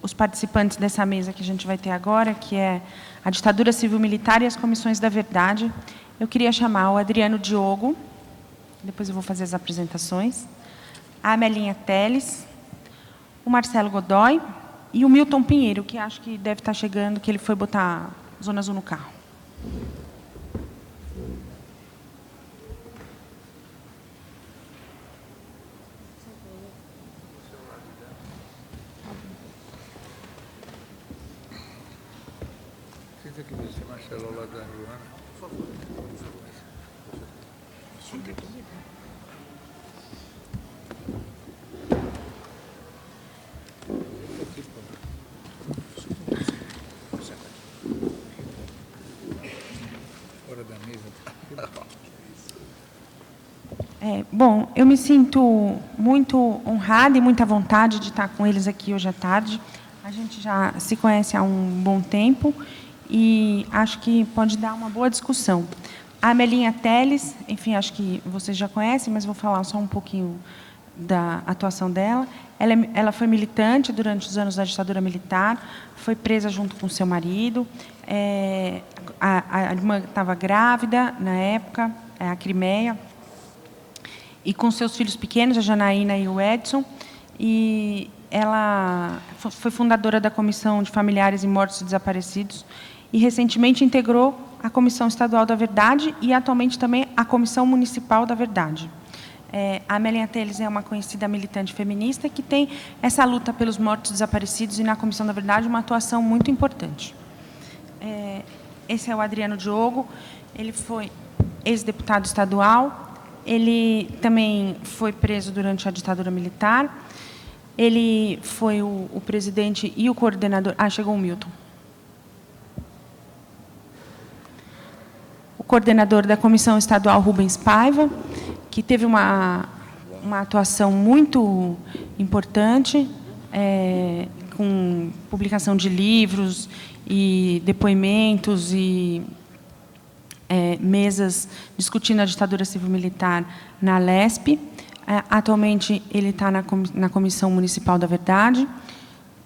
os participantes dessa mesa que a gente vai ter agora, que é a ditadura civil-militar e as comissões da verdade. Eu queria chamar o Adriano Diogo, depois eu vou fazer as apresentações, a Amelinha Teles, o Marcelo Godoy e o Milton Pinheiro, que acho que deve estar chegando, que ele foi botar Zona Azul no carro. Aqui você, Marcelo, ao lado da Joana. Por favor. Fora da mesa. Bom, eu me sinto muito honrada e muita vontade de estar com eles aqui hoje à tarde. A gente já se conhece há um bom tempo e acho que pode dar uma boa discussão. A Amelinha Teles, enfim, acho que vocês já conhecem, mas vou falar só um pouquinho da atuação dela. Ela foi militante durante os anos da ditadura militar, foi presa junto com seu marido. A irmã estava grávida na época, a Crimeia, e com seus filhos pequenos, a Janaína e o Edson. E ela foi fundadora da Comissão de Familiares e Mortos e Desaparecidos e, recentemente, integrou a Comissão Estadual da Verdade e, atualmente, também a Comissão Municipal da Verdade. A Amelinha Teles é uma conhecida militante feminista que tem essa luta pelos mortos e desaparecidos e, na Comissão da Verdade, uma atuação muito importante. Esse é o Adriano Diogo, ele foi ex-deputado estadual, ele também foi preso durante a ditadura militar, ele foi o presidente e o coordenador... chegou o Milton. O coordenador da Comissão Estadual Rubens Paiva, que teve uma atuação muito importante, com publicação de livros e depoimentos e mesas discutindo a ditadura civil-militar na Lesp. Atualmente, ele está na Comissão Municipal da Verdade.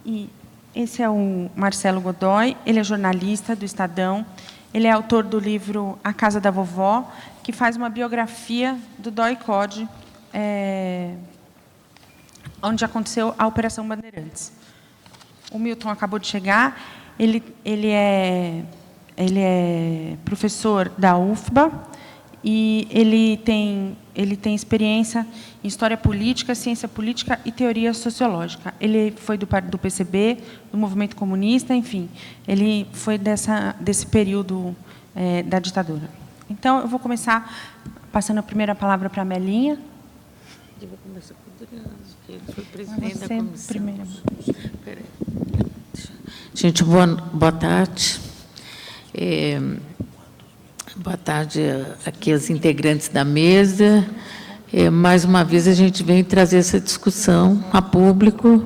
E esse é o Marcelo Godoy, ele é jornalista do Estadão, ele é autor do livro A Casa da Vovó, que faz uma biografia do DOI-CODE, onde aconteceu a Operação Bandeirantes. O Milton acabou de chegar, ele é professor da UFBA e ele tem experiência em história política, ciência política e teoria sociológica. Ele foi do PCB, do movimento comunista, enfim, ele foi desse período da ditadura. Então, eu vou começar passando a primeira palavra para a Amelinha. Eu vou começar com o Adriano, que ele foi presidente da comissão. Primeiro. Gente, boa tarde. Boa tarde aqui aos integrantes da mesa. Mais uma vez, a gente vem trazer essa discussão a público,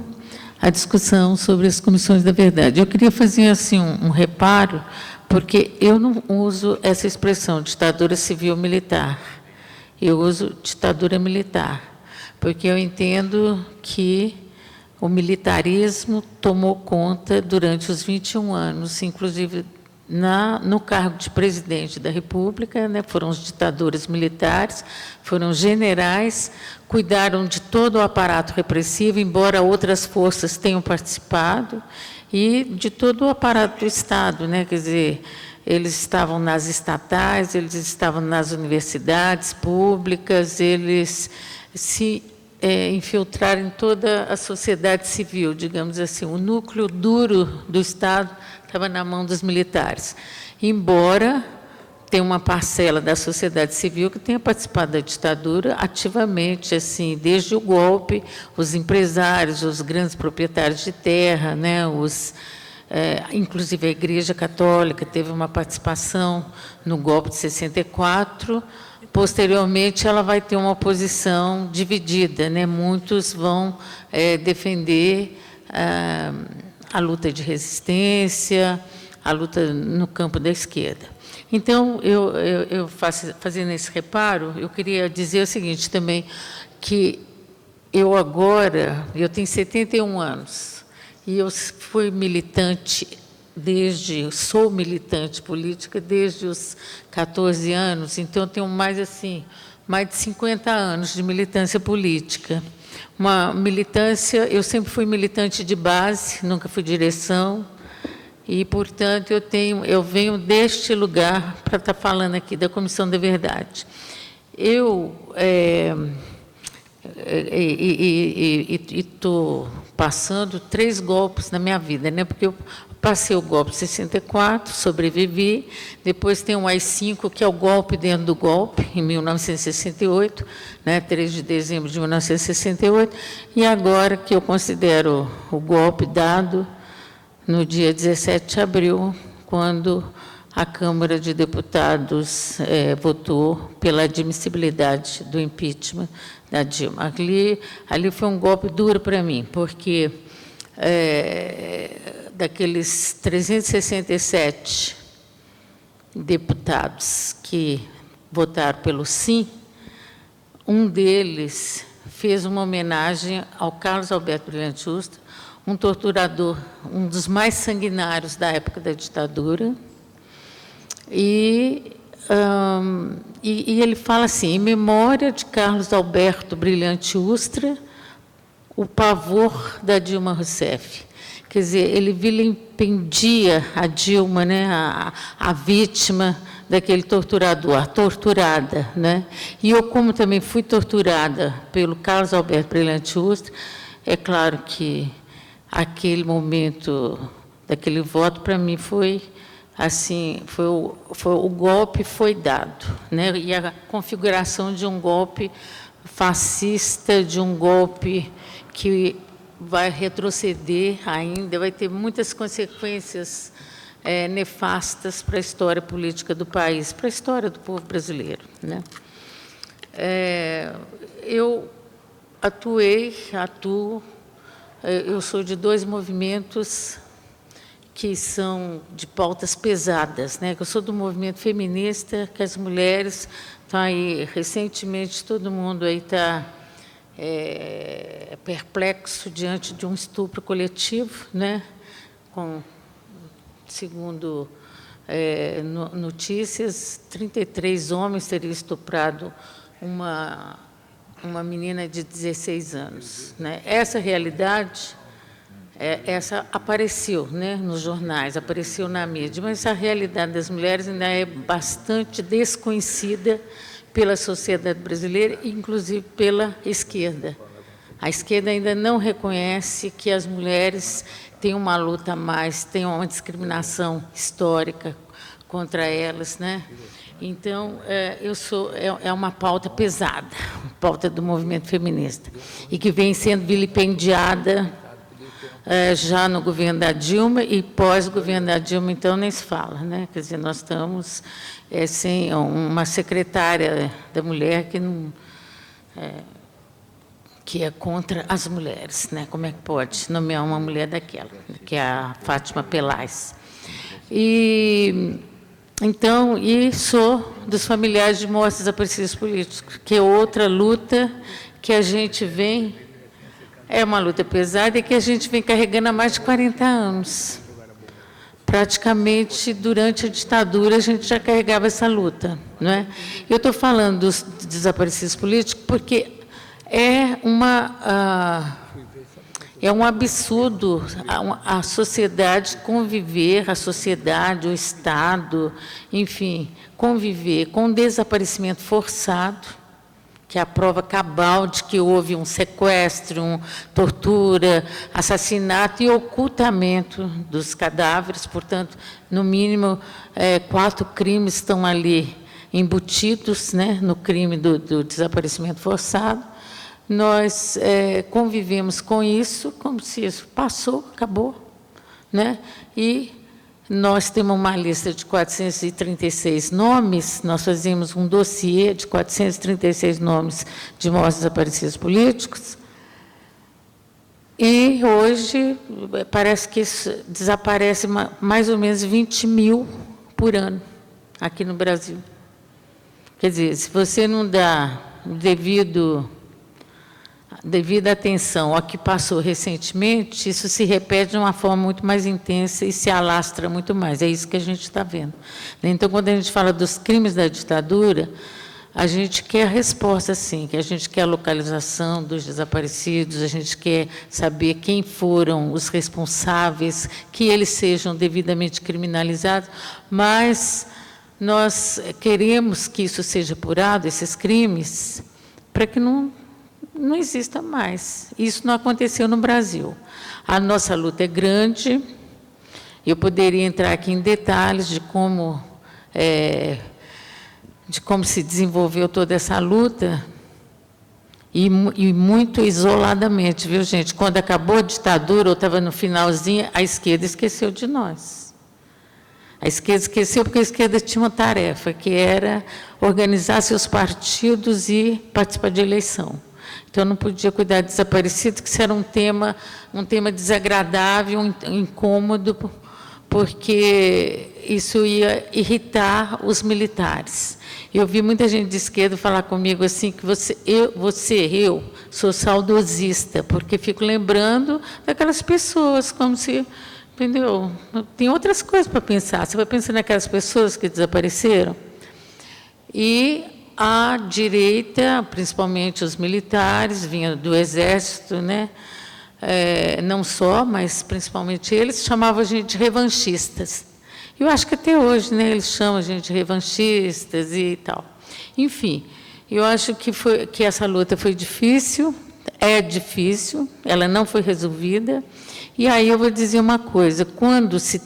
a discussão sobre as comissões da verdade. Eu queria fazer assim, um reparo, porque eu não uso essa expressão, ditadura civil-militar. Eu uso ditadura militar, porque eu entendo que o militarismo tomou conta durante os 21 anos, inclusive no cargo de presidente da República, né, foram os ditadores militares, foram generais, cuidaram de todo o aparato repressivo, embora outras forças tenham participado, e de todo o aparato do Estado, né, quer dizer, eles estavam nas estatais, eles estavam nas universidades públicas, eles se infiltraram em toda a sociedade civil, digamos assim, o núcleo duro do Estado estava na mão dos militares, embora tenha uma parcela da sociedade civil que tenha participado da ditadura ativamente, assim, desde o golpe, os empresários, os grandes proprietários de terra, né, inclusive a Igreja Católica teve uma participação no golpe de 64. Posteriormente, ela vai ter uma posição dividida, né? Muitos vão defender a luta de resistência, a luta no campo da esquerda. Então, fazendo esse reparo, eu queria dizer o seguinte também, que eu tenho 71 anos, e eu fui militante sou militante política desde os 14 anos, então eu tenho mais de 50 anos de militância política. Uma militância, eu sempre fui militante de base, nunca fui direção, e, portanto, eu venho deste lugar para estar falando aqui da Comissão da Verdade. Eu estou passando 3 golpes na minha vida, né? Porque eu passei o golpe de 64, sobrevivi, depois tem o AI-5, que é o golpe dentro do golpe, em 1968, né? 3 de dezembro de 1968, e agora que eu considero o golpe dado no dia 17 de abril, quando a Câmara de Deputados votou pela admissibilidade do impeachment da Dilma. Ali foi um golpe duro para mim, porque daqueles 367 deputados que votaram pelo sim, um deles fez uma homenagem ao Carlos Alberto Brilhante Ustra, um torturador, um dos mais sanguinários da época da ditadura. E ele fala assim, em memória de Carlos Alberto Brilhante Ustra, o pavor da Dilma Rousseff. Quer dizer, ele vilipendia a Dilma, né, a vítima daquele torturador, a torturada. Né? E eu, como também fui torturada pelo Carlos Alberto Brilhante Ustra, é claro que aquele momento daquele voto, para mim, foi assim, o golpe foi dado, né? E a configuração de um golpe fascista, de um golpe que vai retroceder ainda, vai ter muitas consequências nefastas para a história política do país, para a história do povo brasileiro. Né? Eu atuo, eu sou de 2 movimentos que são de pautas pesadas, né? Eu sou do movimento feminista, que as mulheres estão aí, recentemente, todo mundo aí está perplexo diante de um estupro coletivo, né? Segundo notícias, 33 homens teriam estuprado uma menina de 16 anos. Né? Essa realidade... essa apareceu, né, nos jornais, apareceu na mídia, mas a realidade das mulheres ainda é bastante desconhecida pela sociedade brasileira, inclusive pela esquerda. A esquerda ainda não reconhece que as mulheres têm uma luta a mais, têm uma discriminação histórica contra elas. Né? Então, é uma pauta pesada, pauta do movimento feminista, e que vem sendo vilipendiada já no governo da Dilma e pós-governo da Dilma, então, nem se fala. Né? Quer dizer, nós estamos sem uma secretária da mulher que é contra as mulheres. Né? Como é que pode nomear uma mulher daquela, que é a Fátima Pelais? Então, sou dos familiares de mortos desaparecidos políticos, que é outra luta que a gente vem... É uma luta pesada e que a gente vem carregando há mais de 40 anos. Praticamente, durante a ditadura, a gente já carregava essa luta. Não é? Eu estou falando dos desaparecidos políticos porque é um absurdo a sociedade conviver, o Estado, enfim, conviver com um desaparecimento forçado, que é a prova cabal de que houve um sequestro, tortura, assassinato e ocultamento dos cadáveres. Portanto, no mínimo, 4 crimes estão ali embutidos, né, no crime do desaparecimento forçado. Nós convivemos com isso como se isso passou, acabou. Né? E nós temos uma lista de 436 nomes, nós fazemos um dossiê de 436 nomes de mortos desaparecidos políticos, e hoje parece que desaparece mais ou menos 20 mil por ano aqui no Brasil. Quer dizer, se você não dá o devido devido à atenção ao que passou recentemente, isso se repete de uma forma muito mais intensa e se alastra muito mais. É isso que a gente está vendo. Então, quando a gente fala dos crimes da ditadura, a gente quer a resposta, sim, que a gente quer a localização dos desaparecidos, a gente quer saber quem foram os responsáveis, que eles sejam devidamente criminalizados, mas nós queremos que isso seja apurado, esses crimes, para que não exista mais. Isso não aconteceu no Brasil. A nossa luta é grande, eu poderia entrar aqui em detalhes de como se desenvolveu toda essa luta, e muito isoladamente, viu, gente? Quando acabou a ditadura, eu estava no finalzinho, a esquerda esqueceu de nós. A esquerda esqueceu porque a esquerda tinha uma tarefa, que era organizar seus partidos e participar de eleição. Então, eu não podia cuidar de desaparecidos, que isso era um tema desagradável, incômodo, porque isso ia irritar os militares. Eu vi muita gente de esquerda falar comigo assim, que eu sou saudosista, porque fico lembrando daquelas pessoas, como se, entendeu? Tem outras coisas para pensar. Você vai pensar naquelas pessoas que desapareceram. E a direita, principalmente os militares, vinham do Exército, né? Não só, mas principalmente eles, chamavam a gente de revanchistas. Eu acho que até hoje, né, eles chamam a gente de revanchistas e tal. Enfim, eu acho que essa luta foi difícil, é difícil, ela não foi resolvida. E aí eu vou dizer uma coisa, quando se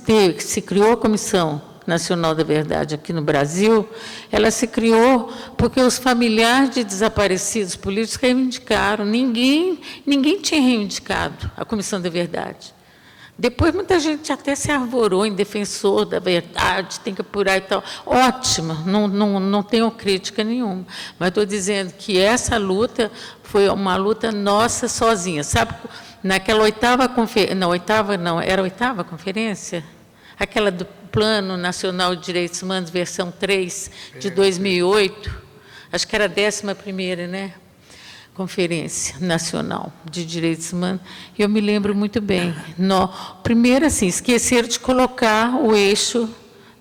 criou a Comissão Nacional da Verdade aqui no Brasil, ela se criou porque os familiares de desaparecidos políticos reivindicaram. Ninguém tinha reivindicado a Comissão da Verdade. Depois, muita gente até se arvorou em defensor da verdade, tem que apurar e tal. Ótimo, não tenho crítica nenhuma. Mas estou dizendo que essa luta foi uma luta nossa sozinha. Sabe, naquela oitava conferência? Aquela do Plano Nacional de Direitos Humanos, versão 3, de 2008, acho que era a 11ª, né? Conferência Nacional de Direitos Humanos, eu me lembro muito bem. Primeiro, assim, esqueceram de colocar o eixo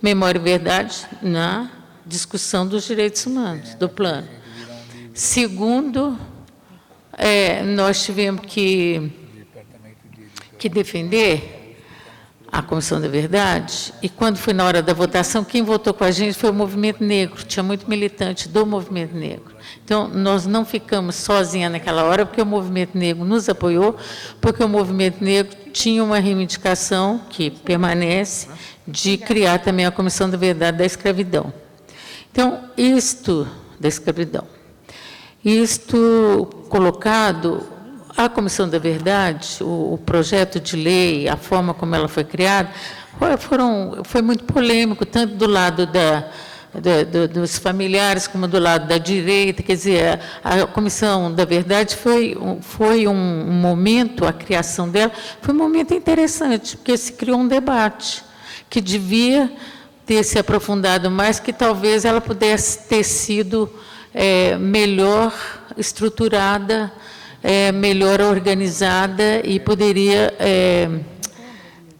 memória e verdade na discussão dos direitos humanos, do plano. Segundo, nós tivemos que defender a Comissão da Verdade, e quando foi na hora da votação, quem votou com a gente foi o movimento negro, tinha muito militante do movimento negro. Então, nós não ficamos sozinhas naquela hora, porque o movimento negro nos apoiou, porque o movimento negro tinha uma reivindicação, que permanece, de criar também a Comissão da Verdade da Escravidão. Então, da escravidão, colocado, a Comissão da Verdade, o projeto de lei, a forma como ela foi criada, foi muito polêmico, tanto do lado dos familiares como do lado da direita. Quer dizer, a Comissão da Verdade foi um momento, a criação dela, foi um momento interessante, porque se criou um debate que devia ter se aprofundado mais, que talvez ela pudesse ter sido melhor estruturada, melhor organizada, e poderia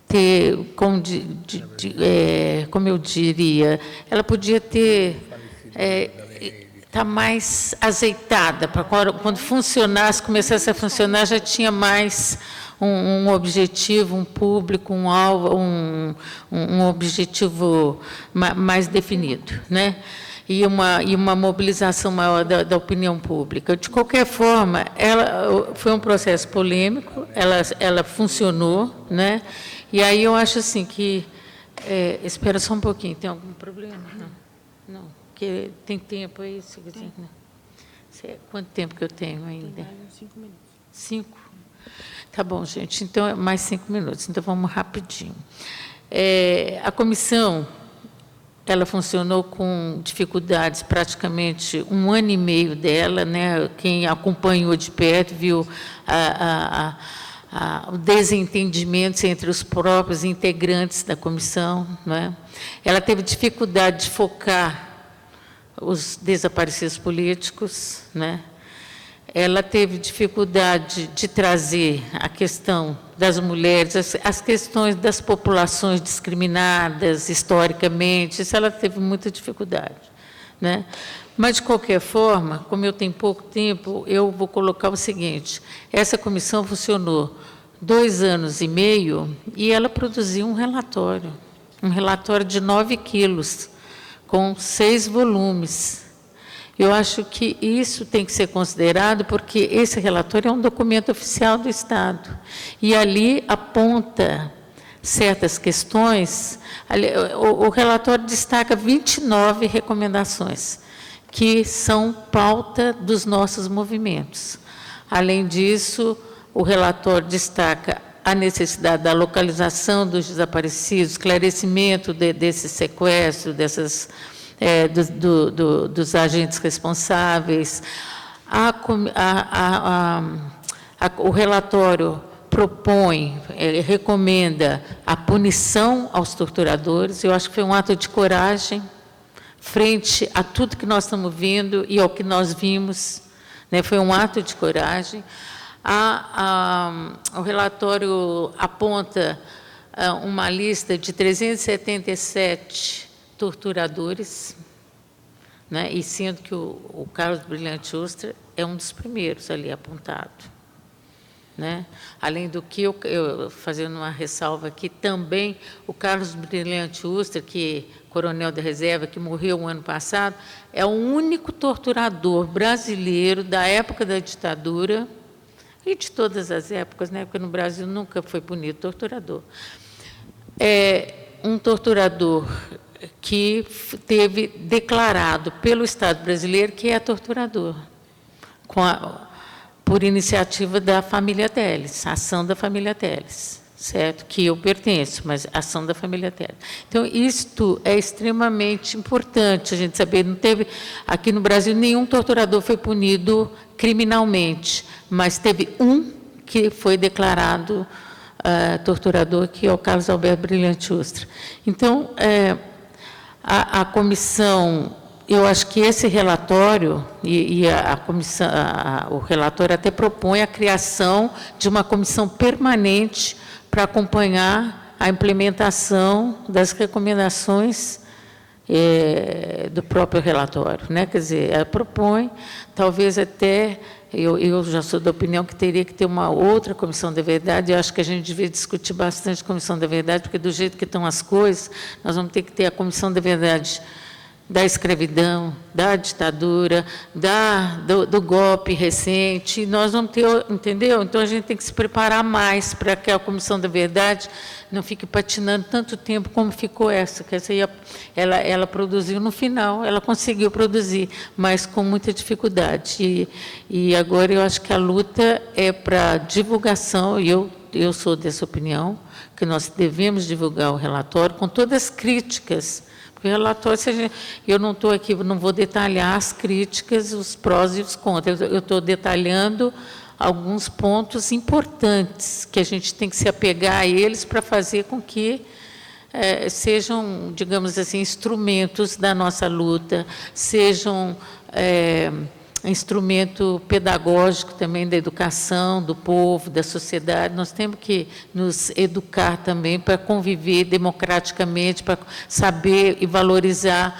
ter, como eu diria, ela podia ter estar mais azeitada, para quando funcionasse, começasse a funcionar, já tinha mais um objetivo, um público, um alvo, um objetivo mais definido, né? E uma mobilização maior da opinião pública. De qualquer forma, foi um processo polêmico, ela funcionou, né? E aí eu acho assim que... espera só um pouquinho, tem algum problema? Não, porque tem tempo aí? Se quiser, não. Quanto tempo que eu tenho ainda? Tem mais uns 5 minutos. 5? Tá bom, gente, então mais 5 minutos, então vamos rapidinho. A comissão... ela funcionou com dificuldades praticamente 1 ano e meio dela, né? Quem acompanhou de perto viu o desentendimento entre os próprios integrantes da comissão, né? Ela teve dificuldade de focar os desaparecidos políticos, né? ela teve dificuldade de trazer a questão das mulheres, as questões das populações discriminadas historicamente, isso ela teve muita dificuldade, né? Mas, de qualquer forma, como eu tenho pouco tempo, eu vou colocar o seguinte: essa comissão funcionou 2 anos e meio e ela produziu um relatório de 9 quilos, com 6 volumes. Eu acho que isso tem que ser considerado, porque esse relatório é um documento oficial do Estado. E ali aponta certas questões. O relatório destaca 29 recomendações, que são pauta dos nossos movimentos. Além disso, o relatório destaca a necessidade da localização dos desaparecidos, esclarecimento desse sequestro, dos agentes responsáveis. O relatório propõe, recomenda a punição aos torturadores. Eu acho que foi um ato de coragem frente a tudo que nós estamos vendo e ao que nós vimos, né? Foi um ato de coragem. O relatório aponta uma lista de 377 torturadores, né? E sendo que o Carlos Brilhante Ustra é um dos primeiros ali apontado, né? Além do que, eu fazendo uma ressalva aqui, também o Carlos Brilhante Ustra, que coronel da reserva, que morreu o ano passado, é o único torturador brasileiro da época da ditadura, e de todas as épocas, né? Porque no Brasil nunca foi punido torturador. É um torturador que teve declarado pelo Estado brasileiro que é torturador, por iniciativa da família Telles, a ação da família Telles, certo? Que eu pertenço, mas a ação da família Telles. Então, isto é extremamente importante a gente saber. Não teve, aqui no Brasil, nenhum torturador foi punido criminalmente, mas teve um que foi declarado torturador, que é o Carlos Alberto Brilhante Ustra. Então, a comissão, eu acho que esse relatório, a comissão, o relatório até propõe a criação de uma comissão permanente para acompanhar a implementação das recomendações do próprio relatório, né? Quer dizer, ela propõe, talvez até, eu já sou da opinião que teria que ter uma outra comissão da verdade. Eu acho que a gente devia discutir bastante a comissão da verdade, porque do jeito que estão as coisas, nós vamos ter que ter a comissão da verdade da escravidão, da ditadura, do golpe recente. Nós vamos ter, entendeu? Então, a gente tem que se preparar mais para que a Comissão da Verdade não fique patinando tanto tempo como ficou essa, que essa aí, ela produziu no final, ela conseguiu produzir, mas com muita dificuldade. E agora eu acho que a luta é para divulgação, e eu sou dessa opinião, que nós devemos divulgar o relatório com todas as críticas. Porque o relatório, eu não estou aqui, não vou detalhar as críticas, os prós e os contras. Eu estou detalhando alguns pontos importantes que a gente tem que se apegar a eles para fazer com que sejam, digamos assim, instrumentos da nossa luta, sejam instrumento pedagógico também da educação do povo, da sociedade. Nós temos que nos educar também para conviver democraticamente, para saber e valorizar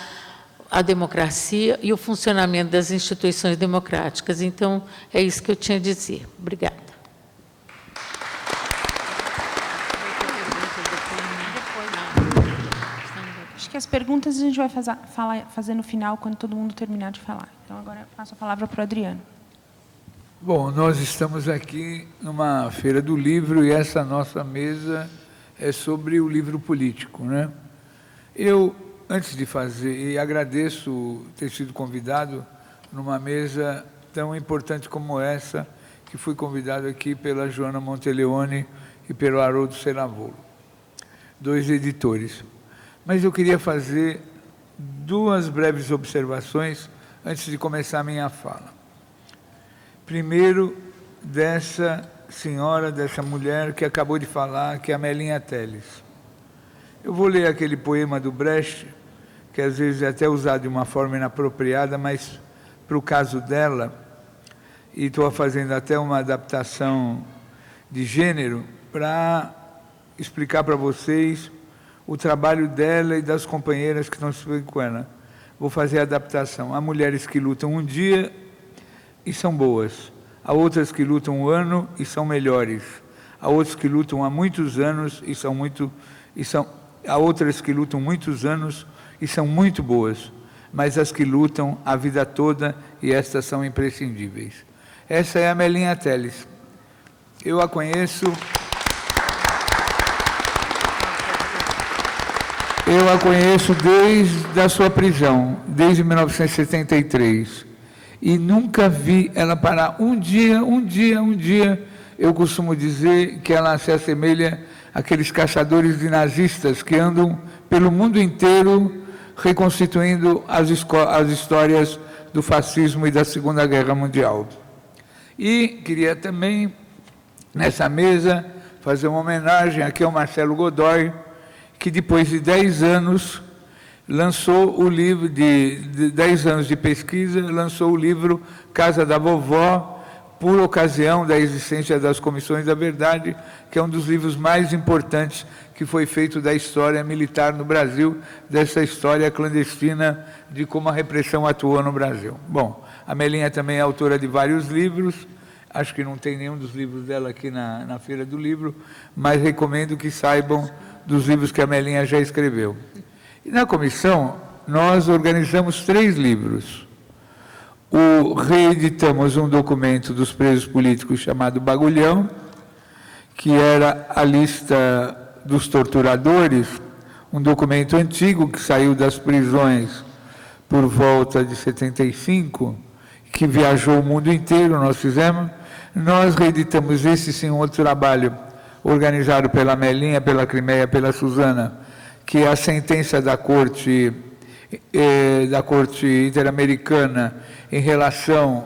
a democracia e o funcionamento das instituições democráticas. Então, é isso que eu tinha a dizer. Obrigada. Acho que as perguntas a gente vai fazer no final, quando todo mundo terminar de falar. Então, agora eu passo a palavra para o Adriano. Bom, nós estamos aqui numa feira do livro e essa nossa mesa é sobre o livro político, né? Eu, antes de fazer, e agradeço ter sido convidado numa mesa tão importante como essa, que fui convidado aqui pela Joana Monteleone e pelo Haroldo Seravolo, 2 editores. Mas eu queria fazer 2 breves observações antes de começar a minha fala. Primeiro, dessa senhora, dessa mulher que acabou de falar, que é a Melinha Telles. Eu vou ler aquele poema do Brecht, que às vezes é até usado de uma forma inapropriada, mas para o caso dela, e estou fazendo até uma adaptação de gênero para explicar para vocês o trabalho dela e das companheiras que estão estudando com ela. Vou fazer a adaptação. Há mulheres que lutam um dia e são boas. Há outras que lutam um ano e são melhores. Há outras que lutam há muitos anos e são muito... Há outras que lutam muitos anos e são muito boas. Mas as que lutam a vida toda, e estas são imprescindíveis. Essa é a Melinha Teles. Eu a conheço... Eu a conheço desde a sua prisão, desde 1973. E nunca vi ela parar um dia. Eu costumo dizer que ela se assemelha àqueles caçadores de nazistas que andam pelo mundo inteiro reconstituindo as histórias do fascismo e da Segunda Guerra Mundial. E queria também, nessa mesa, fazer uma homenagem aqui ao Marcelo Godoy, que depois de 10 anos lançou o livro, de 10 anos de pesquisa, lançou o livro Casa da Vovó, por ocasião da existência das Comissões da Verdade, que é um dos livros mais importantes que foi feito da história militar no Brasil, dessa história clandestina de como a repressão atuou no Brasil. Bom, a Melinha também é autora de vários livros, acho que não tem nenhum dos livros dela aqui na Feira do Livro, mas recomendo que saibam dos livros que a Melinha já escreveu. E na comissão, nós organizamos 3 livros. Reeditamos um documento dos presos políticos chamado Bagulhão, que era a lista dos torturadores, um documento antigo que saiu das prisões por volta de 75, que viajou o mundo inteiro, nós fizemos. Nós reeditamos esse, sim, um outro trabalho organizado pela Melinha, pela Crimeia, pela Suzana, que é a sentença da Corte Interamericana em relação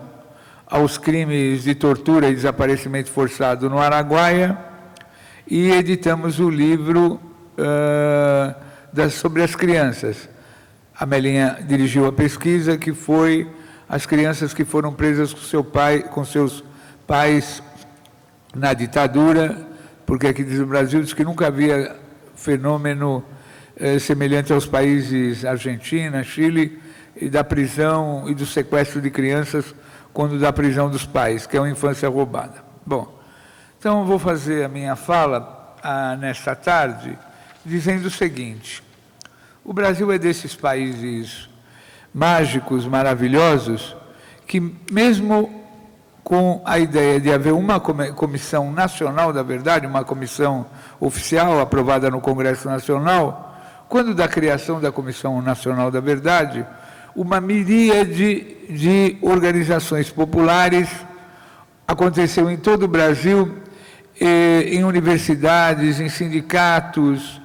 aos crimes de tortura e desaparecimento forçado no Araguaia, e editamos o livro sobre as crianças. A Melinha dirigiu a pesquisa, que foi as crianças que foram presas com seus pais na ditadura, porque aqui no Brasil diz que nunca havia fenômeno semelhante aos países Argentina, Chile, e da prisão e do sequestro de crianças quando da prisão dos pais, que é uma infância roubada. Bom, então eu vou fazer a minha fala nesta tarde dizendo o seguinte: o Brasil é desses países mágicos, maravilhosos, que mesmo com a ideia de haver uma comissão nacional da verdade, uma comissão oficial aprovada no Congresso Nacional, quando da criação da Comissão Nacional da Verdade, uma miríade de organizações populares aconteceu em todo o Brasil, em universidades, em sindicatos,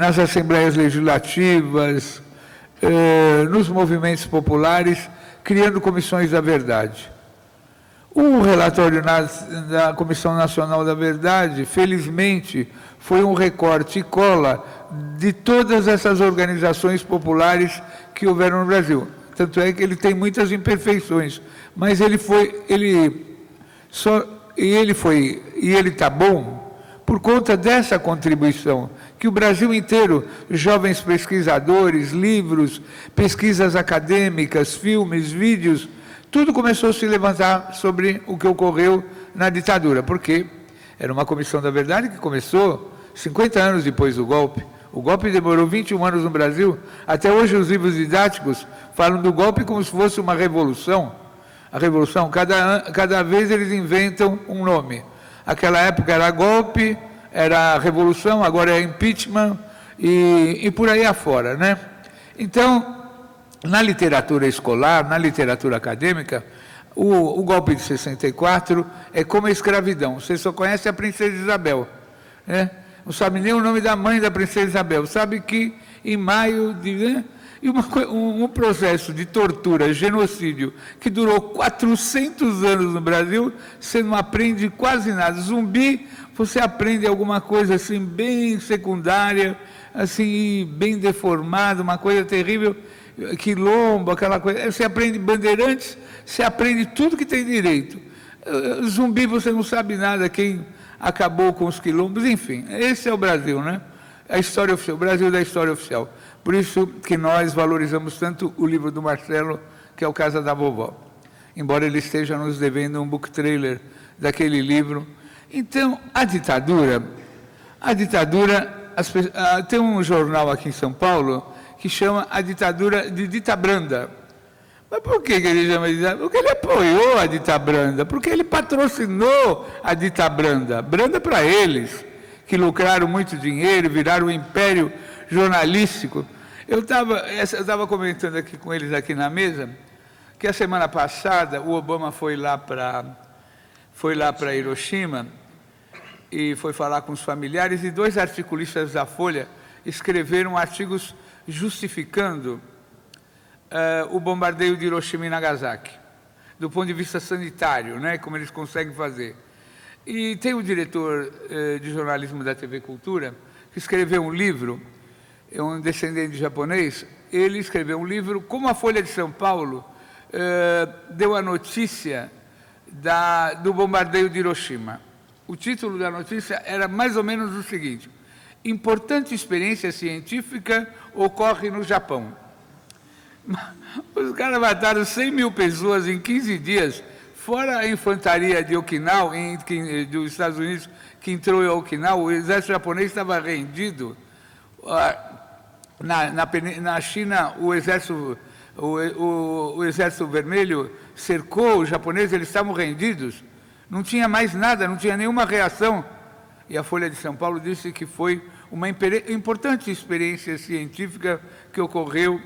nas assembleias legislativas, nos movimentos populares, criando comissões da verdade. O relatório da Comissão Nacional da Verdade, felizmente, foi um recorte e cola de todas essas organizações populares que houveram no Brasil. Tanto é que ele tem muitas imperfeições, mas ele está bom por conta dessa contribuição, que o Brasil inteiro, jovens pesquisadores, livros, pesquisas acadêmicas, filmes, vídeos, tudo começou a se levantar sobre o que ocorreu na ditadura, porque era uma comissão da verdade que começou 50 anos depois do golpe. O golpe demorou 21 anos no Brasil. Até hoje os livros didáticos falam do golpe como se fosse uma revolução. A revolução, cada vez eles inventam um nome. Aquela época era golpe, era revolução, agora é impeachment e por aí afora, né? Então, na literatura escolar, na literatura acadêmica, o golpe de 64 é como a escravidão. Você só conhece a princesa Isabel, né? Não sabe nem o nome da mãe da princesa Isabel. Sabe que em maio de... E um processo de tortura, genocídio, que durou 400 anos no Brasil, você não aprende quase nada. Zumbi, você aprende alguma coisa assim, bem secundária, assim, bem deformada, uma coisa terrível. quilombo, aquela coisa. Você aprende Bandeirantes, você aprende tudo que tem direito. Zumbi, você não sabe nada, quem acabou com os quilombos, enfim. Esse é o Brasil, né? A história oficial, o Brasil da história oficial. Por isso que nós valorizamos tanto o livro do Marcelo, que é o Casa da Vovó. Embora ele esteja nos devendo um book trailer daquele livro. Então, a ditadura, tem um jornal aqui em São Paulo que chama a ditadura de Dita Branda. Mas por que ele chama de ditadura? Porque ele apoiou a Dita Branda, porque ele patrocinou a Dita Branda. Branda para eles, que lucraram muito dinheiro, viraram um império jornalístico. Eu estava comentando aqui com eles aqui na mesa, que a semana passada o Obama foi lá para Hiroshima e foi falar com os familiares, e 2 articulistas da Folha escreveram artigos justificando o bombardeio de Hiroshima e Nagasaki, do ponto de vista sanitário, né, como eles conseguem fazer. E tem o diretor de jornalismo da TV Cultura, que escreveu um livro, é um descendente de japonês, ele escreveu um livro, como a Folha de São Paulo deu a notícia do bombardeio de Hiroshima. O título da notícia era mais ou menos o seguinte: importante experiência científica ocorre no Japão. Os caras mataram 100 mil pessoas em 15 dias, fora a infantaria de Okinawa, dos Estados Unidos, que entrou em Okinawa. O exército japonês estava rendido. Na China, o exército vermelho cercou os japoneses, eles estavam rendidos. Não tinha mais nada, não tinha nenhuma reação. E a Folha de São Paulo disse que foi uma importante experiência científica que ocorreu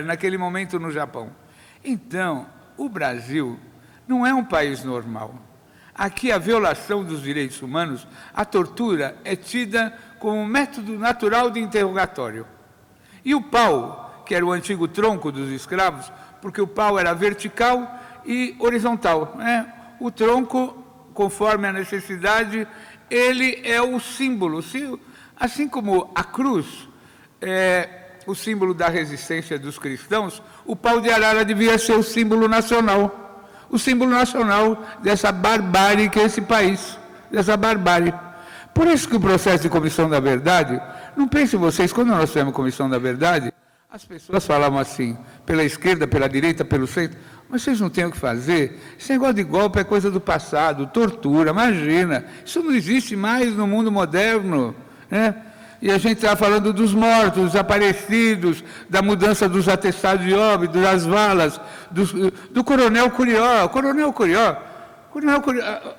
naquele momento no Japão. Então, o Brasil não é um país normal. Aqui a violação dos direitos humanos, a tortura é tida como um método natural de interrogatório. E o pau, que era o antigo tronco dos escravos, porque o pau era vertical e horizontal, né? O tronco, conforme a necessidade, ele é o símbolo. Assim como a cruz é o símbolo da resistência dos cristãos, o pau de arara devia ser o símbolo nacional. O símbolo nacional dessa barbárie que é esse país, dessa barbárie. Por isso que o processo de Comissão da Verdade, não pensem vocês, quando nós temos Comissão da Verdade, as pessoas falavam assim, pela esquerda, pela direita, pelo centro, mas vocês não têm o que fazer. Esse negócio de golpe é coisa do passado, tortura, imagina. Isso não existe mais no mundo moderno, né? E a gente está falando dos mortos, dos desaparecidos, da mudança dos atestados de óbito, das valas, do Coronel Curió. Coronel Curió,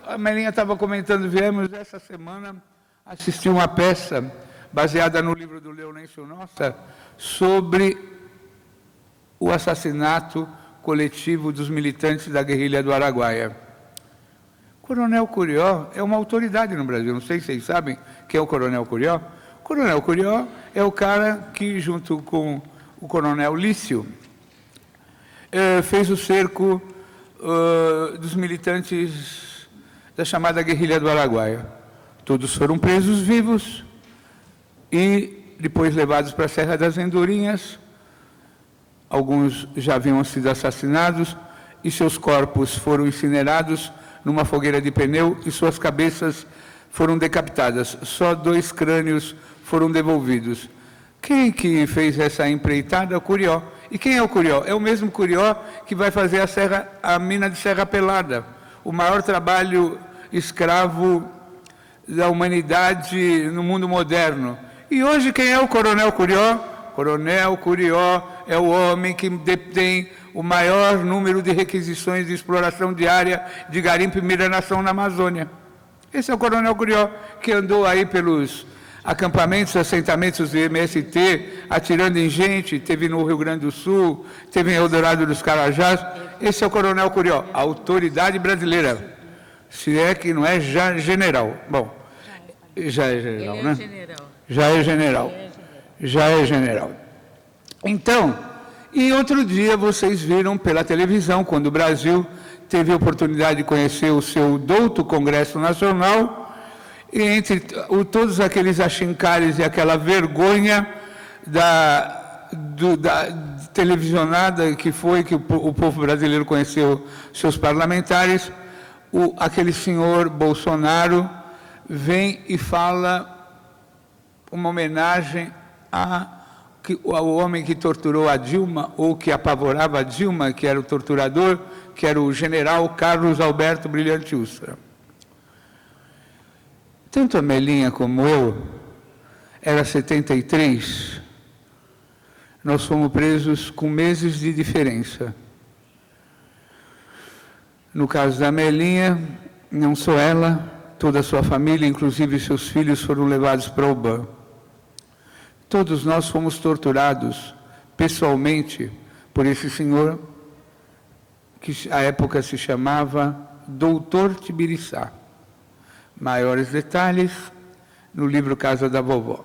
a Melinha estava comentando, viemos essa semana assistir uma peça baseada no livro do Leonêncio Nossa, sobre o assassinato coletivo dos militantes da guerrilha do Araguaia. Coronel Curió é uma autoridade no Brasil, não sei se vocês sabem quem é o Coronel Curió. O Coronel Curió é o cara que, junto com o Coronel Lício, fez o cerco dos militantes da chamada guerrilha do Araguaia. Todos foram presos vivos e depois levados para a Serra das Andorinhas. Alguns já haviam sido assassinados e seus corpos foram incinerados numa fogueira de pneu e suas cabeças foram decapitadas. Só 2 crânios foram devolvidos. Quem que fez essa empreitada? O Curió. E quem é o Curió? É o mesmo Curió que vai fazer a mina de Serra Pelada, o maior trabalho escravo da humanidade no mundo moderno. E hoje quem é o Coronel Curió? Coronel Curió é o homem que detém o maior número de requisições de exploração diária de garimpo e mineração na Amazônia. Esse é o Coronel Curió, que andou aí pelos acampamentos, assentamentos do MST, atirando em gente, teve no Rio Grande do Sul, teve em Eldorado dos Carajás. Esse é o Coronel Curió, a autoridade brasileira. Se é que não é já general. Bom, já é general, né? Já é general. Já é general. Então, e outro dia vocês viram pela televisão, quando o Brasil teve a oportunidade de conhecer o seu 12º Congresso Nacional, e entre todos aqueles achincares e aquela vergonha televisionada que o povo brasileiro conheceu seus parlamentares, aquele senhor Bolsonaro vem e fala uma homenagem ao homem que torturou a Dilma, ou que apavorava a Dilma, que era o torturador, que era o general Carlos Alberto Brilhante Ustra. Tanto a Melinha como eu, era 73, nós fomos presos com meses de diferença. No caso da Melinha, não só ela, toda a sua família, inclusive seus filhos, foram levados para o UBAN. Todos nós fomos torturados pessoalmente por esse senhor, que à época se chamava Doutor Tibiriçá. Maiores detalhes no livro Casa da Vovó,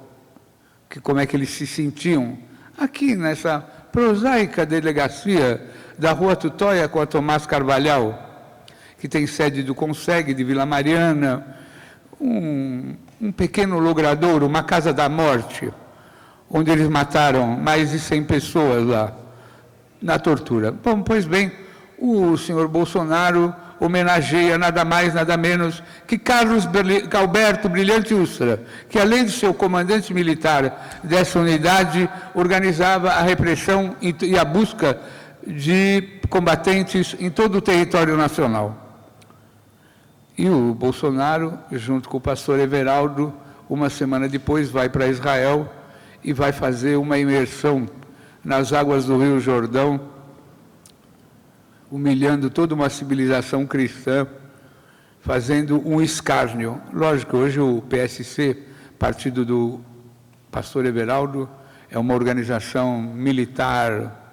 que como é que eles se sentiam aqui nessa prosaica delegacia da Rua Tutóia com a Tomás Carvalhal, que tem sede do Conseg de Vila Mariana, um pequeno logradouro, uma casa da morte, onde eles mataram mais de 100 pessoas lá, na tortura. Bom, pois bem, o senhor Bolsonaro homenageia nada mais, nada menos que Carlos Alberto Brilhante Ustra, que além de ser o comandante militar dessa unidade, organizava a repressão e a busca de combatentes em todo o território nacional. E o Bolsonaro, junto com o pastor Everaldo, uma semana depois vai para Israel e vai fazer uma imersão nas águas do Rio Jordão, humilhando toda uma civilização cristã, fazendo um escárnio. Lógico, hoje o PSC, partido do pastor Everaldo, é uma organização militar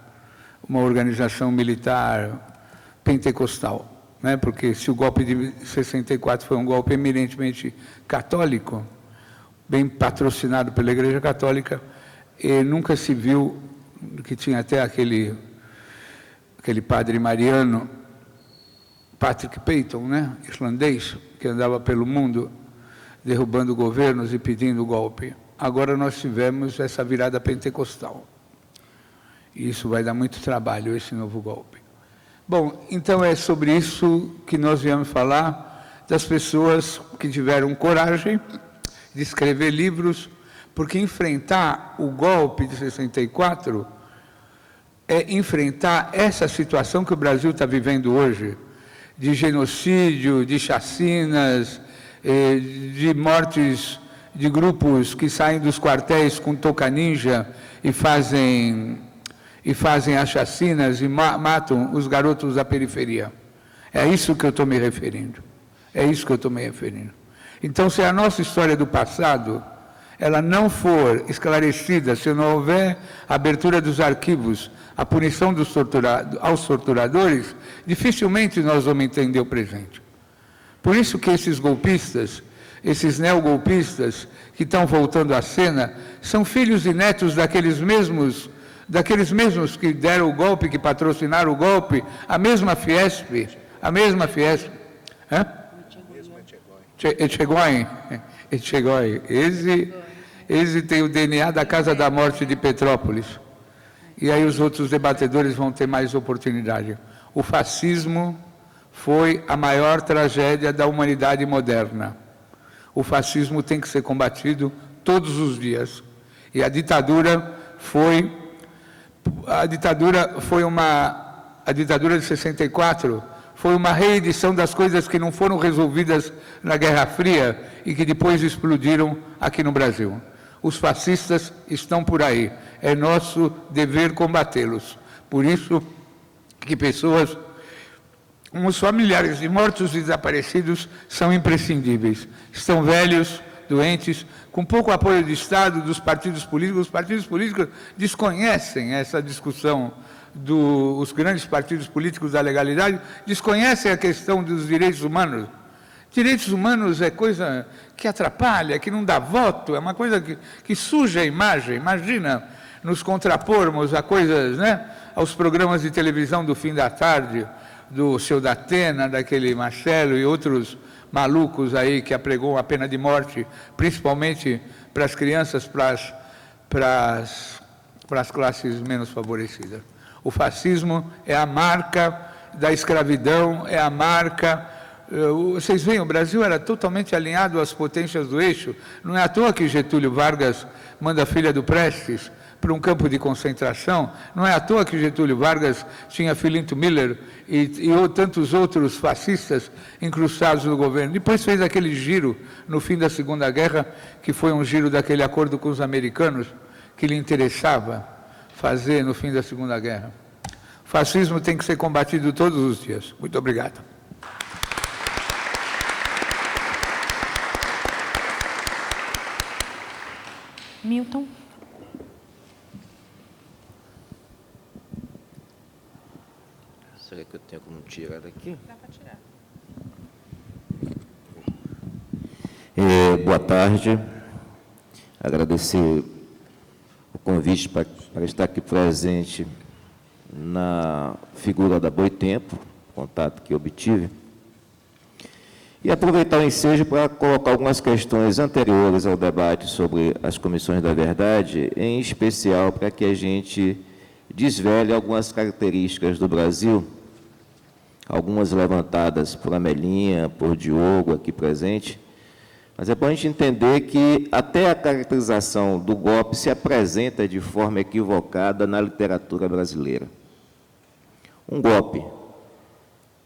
pentecostal, né? Porque se o golpe de 64 foi um golpe eminentemente católico, bem patrocinado pela Igreja Católica, e nunca se viu, que tinha até aquele padre mariano, Patrick Peyton, né, islandês, que andava pelo mundo derrubando governos e pedindo golpe. Agora nós tivemos essa virada pentecostal. E isso vai dar muito trabalho, esse novo golpe. Bom, então é sobre isso que nós viemos falar, das pessoas que tiveram coragem de escrever livros, porque enfrentar o golpe de 64 é enfrentar essa situação que o Brasil está vivendo hoje, de genocídio, de chacinas, de mortes de grupos que saem dos quartéis com toca ninja e fazem as chacinas e matam os garotos da periferia. É isso que eu estou me referindo. É isso que eu estou me referindo. Então, se a nossa história do passado ela não for esclarecida, se não houver abertura dos arquivos, a punição aos torturadores, dificilmente nós vamos entender o presente. Por isso que esses golpistas, esses neogolpistas que estão voltando à cena, são filhos e netos daqueles mesmos que deram o golpe, que patrocinaram o golpe, a mesma Fiesp, Etchegói. Esse tem o DNA da Casa da Morte de Petrópolis. E aí os outros debatedores vão ter mais oportunidade. O fascismo foi a maior tragédia da humanidade moderna. O fascismo tem que ser combatido todos os dias. E a ditadura de 64 foi uma reedição das coisas que não foram resolvidas na Guerra Fria e que depois explodiram aqui no Brasil. Os fascistas estão por aí. É nosso dever combatê-los. Por isso que pessoas, os familiares de mortos e desaparecidos são imprescindíveis. Estão velhos, doentes, com pouco apoio do Estado, dos partidos políticos. Os partidos políticos desconhecem essa discussão os grandes partidos políticos da legalidade, desconhecem a questão dos direitos humanos. Direitos humanos é coisa que atrapalha, que não dá voto, é uma coisa que suja a imagem. Imagina nos contrapormos a coisas, né, aos programas de televisão do fim da tarde, do seu Datena, daquele Marcelo e outros malucos aí que apregam a pena de morte, principalmente para as crianças, para para as classes menos favorecidas. O fascismo é a marca da escravidão, é a marca... Vocês veem, o Brasil era totalmente alinhado às potências do eixo. Não é à toa que Getúlio Vargas manda a filha do Prestes para um campo de concentração. Não é à toa que Getúlio Vargas tinha Filinto Miller e tantos outros fascistas incrustados no governo. Depois fez aquele giro no fim da Segunda Guerra, que foi um giro daquele acordo com os americanos que lhe interessava fazer no fim da Segunda Guerra. O fascismo tem que ser combatido todos os dias. Muito obrigado. Milton. Será que eu tenho como tirar daqui? Dá para tirar. Boa tarde. Agradecer o convite para estar aqui presente na figura da Boitempo, contato que obtive, e aproveitar o ensejo para colocar algumas questões anteriores ao debate sobre as comissões da verdade, em especial para que a gente desvele algumas características do Brasil, algumas levantadas por Amelinha, por Diogo aqui presente, mas é bom a gente entender que até a caracterização do golpe se apresenta de forma equivocada na literatura brasileira. Um golpe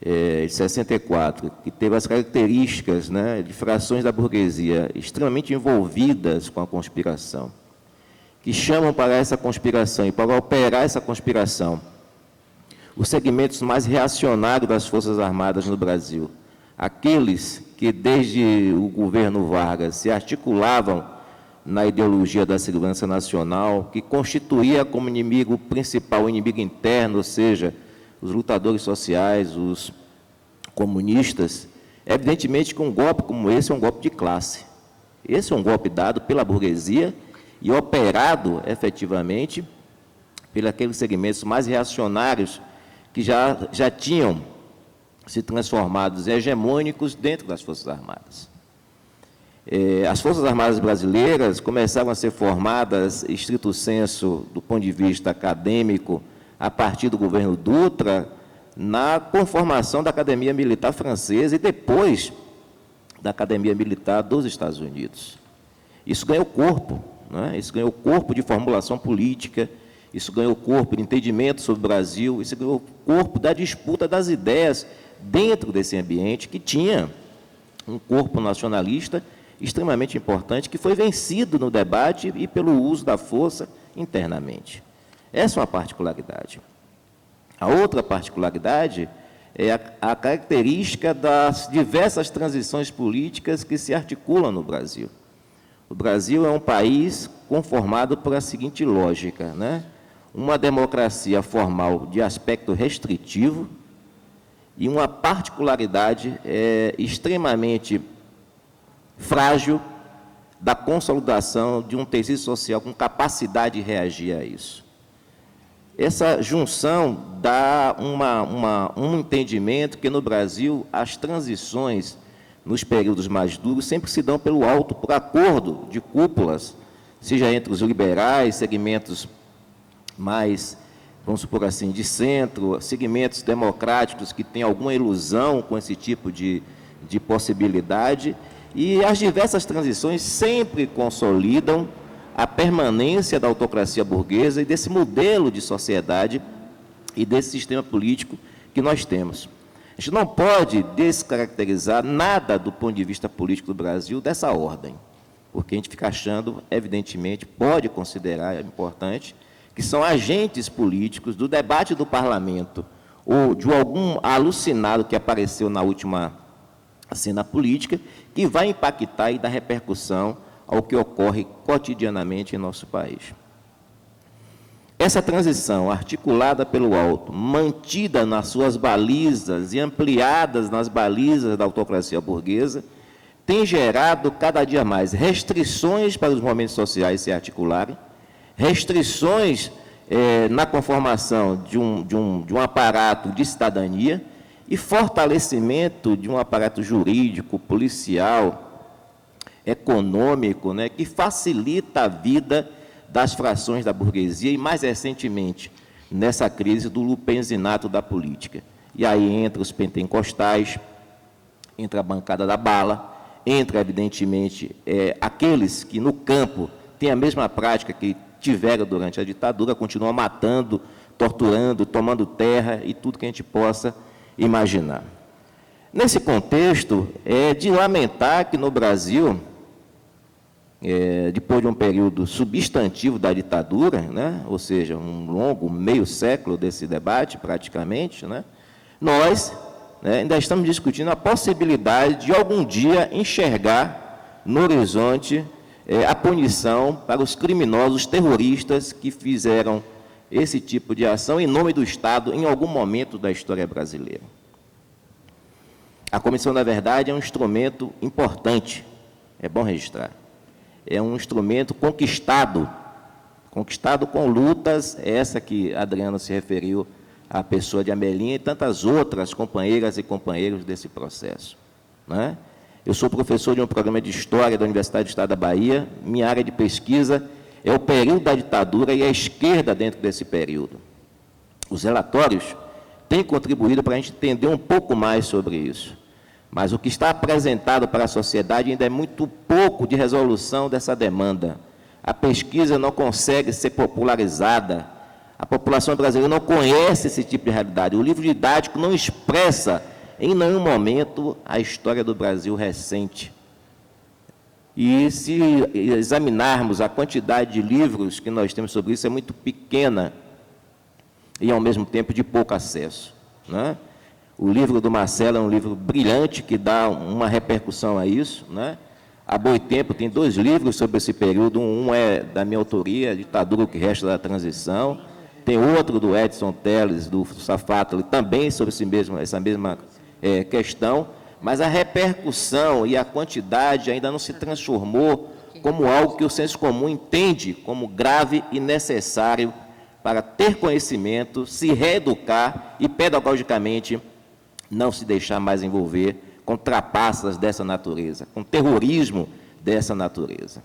de 64, que teve as características, né, de frações da burguesia extremamente envolvidas com a conspiração, que chamam para essa conspiração e para operar essa conspiração os segmentos mais reacionários das Forças Armadas no Brasil, aqueles que desde o governo Vargas se articulavam na ideologia da segurança nacional, que constituía como inimigo principal o inimigo interno, ou seja, os lutadores sociais, os comunistas. Evidentemente que um golpe como esse é um golpe de classe. Esse é um golpe dado pela burguesia e operado efetivamente pelos aqueles segmentos mais reacionários que já tinham se transformado em hegemônicos dentro das Forças Armadas. As Forças Armadas brasileiras começaram a ser formadas, estrito senso, do ponto de vista acadêmico, a partir do governo Dutra, na conformação da Academia Militar Francesa e depois da Academia Militar dos Estados Unidos. Isso ganhou corpo, né? Isso ganhou corpo de formulação política, isso ganhou corpo de entendimento sobre o Brasil, isso ganhou corpo da disputa das ideias dentro desse ambiente que tinha um corpo nacionalista extremamente importante, que foi vencido no debate e pelo uso da força internamente. Essa é uma particularidade. A outra particularidade é a característica das diversas transições políticas que se articulam no Brasil. O Brasil é um país conformado por a seguinte lógica, né? Uma democracia formal de aspecto restritivo e uma particularidade extremamente frágil da consolidação de um tecido social com capacidade de reagir a isso. Essa junção dá um entendimento que, no Brasil, as transições, nos períodos mais duros, sempre se dão pelo alto, por acordo de cúpulas, seja entre os liberais, segmentos mais, vamos supor assim, de centro, segmentos democráticos que têm alguma ilusão com esse tipo de possibilidade, e as diversas transições sempre consolidam a permanência da autocracia burguesa e desse modelo de sociedade e desse sistema político que nós temos. A gente não pode descaracterizar nada do ponto de vista político do Brasil dessa ordem, porque a gente fica achando, evidentemente, pode considerar importante, que são agentes políticos do debate do parlamento ou de algum alucinado que apareceu na última cena política, que vai impactar e dar repercussão ao que ocorre cotidianamente em nosso país. Essa transição articulada pelo alto, mantida nas suas balizas e ampliadas nas balizas da autocracia burguesa, tem gerado cada dia mais restrições para os movimentos sociais se articularem, restrições na conformação de um aparato de cidadania e fortalecimento de um aparato jurídico, policial, econômico, né, que facilita a vida das frações da burguesia e, mais recentemente, nessa crise do lupenzinato da política. E aí entra os pentecostais, entra a bancada da bala, entra, evidentemente, aqueles que no campo têm a mesma prática que tiveram durante a ditadura, continuam matando, torturando, tomando terra e tudo que a gente possa imaginar. Nesse contexto, é de lamentar que no Brasil, depois de um período substantivo da ditadura, né, ou seja, um longo meio século desse debate, praticamente, né, nós ainda estamos discutindo a possibilidade de algum dia enxergar no horizonte a punição para os criminosos terroristas que fizeram esse tipo de ação em nome do Estado em algum momento da história brasileira. A Comissão da Verdade é um instrumento importante, é bom registrar. É um instrumento conquistado com lutas, essa que Adriano se referiu, a pessoa de Amelinha e tantas outras companheiras e companheiros desse processo, né? Eu sou professor de um programa de História da Universidade do Estado da Bahia, minha área de pesquisa é o período da ditadura e a esquerda dentro desse período. Os relatórios têm contribuído para a gente entender um pouco mais sobre isso, mas o que está apresentado para a sociedade ainda é muito pouco de resolução dessa demanda. A pesquisa não consegue ser popularizada, a população brasileira não conhece esse tipo de realidade. O livro didático não expressa em nenhum momento a história do Brasil recente. E se examinarmos a quantidade de livros que nós temos sobre isso, é muito pequena e, ao mesmo tempo, de pouco acesso, né? O livro do Marcelo é um livro brilhante, que dá uma repercussão a isso, né? A Boitempo tem 2 livros sobre esse período, um é da minha autoria, Ditadura, o que resta da transição, tem outro do Edson Teles, do Safatli, também sobre essa mesma questão, mas a repercussão e a quantidade ainda não se transformou como algo que o senso comum entende como grave e necessário para ter conhecimento, se reeducar e, pedagogicamente, não se deixar mais envolver com trapaças dessa natureza, com terrorismo dessa natureza.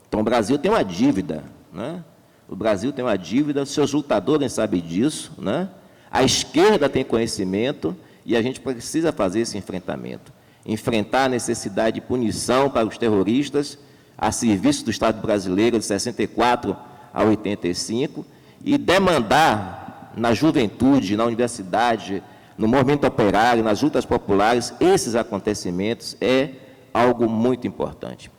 Então, o Brasil tem uma dívida, né? O Brasil tem uma dívida, seus lutadores sabem disso, né? A esquerda tem conhecimento e a gente precisa fazer esse enfrentamento. Enfrentar a necessidade de punição para os terroristas a serviço do Estado brasileiro de 64 a 85 e demandar na juventude, na universidade, no movimento operário, nas lutas populares, esses acontecimentos é algo muito importante.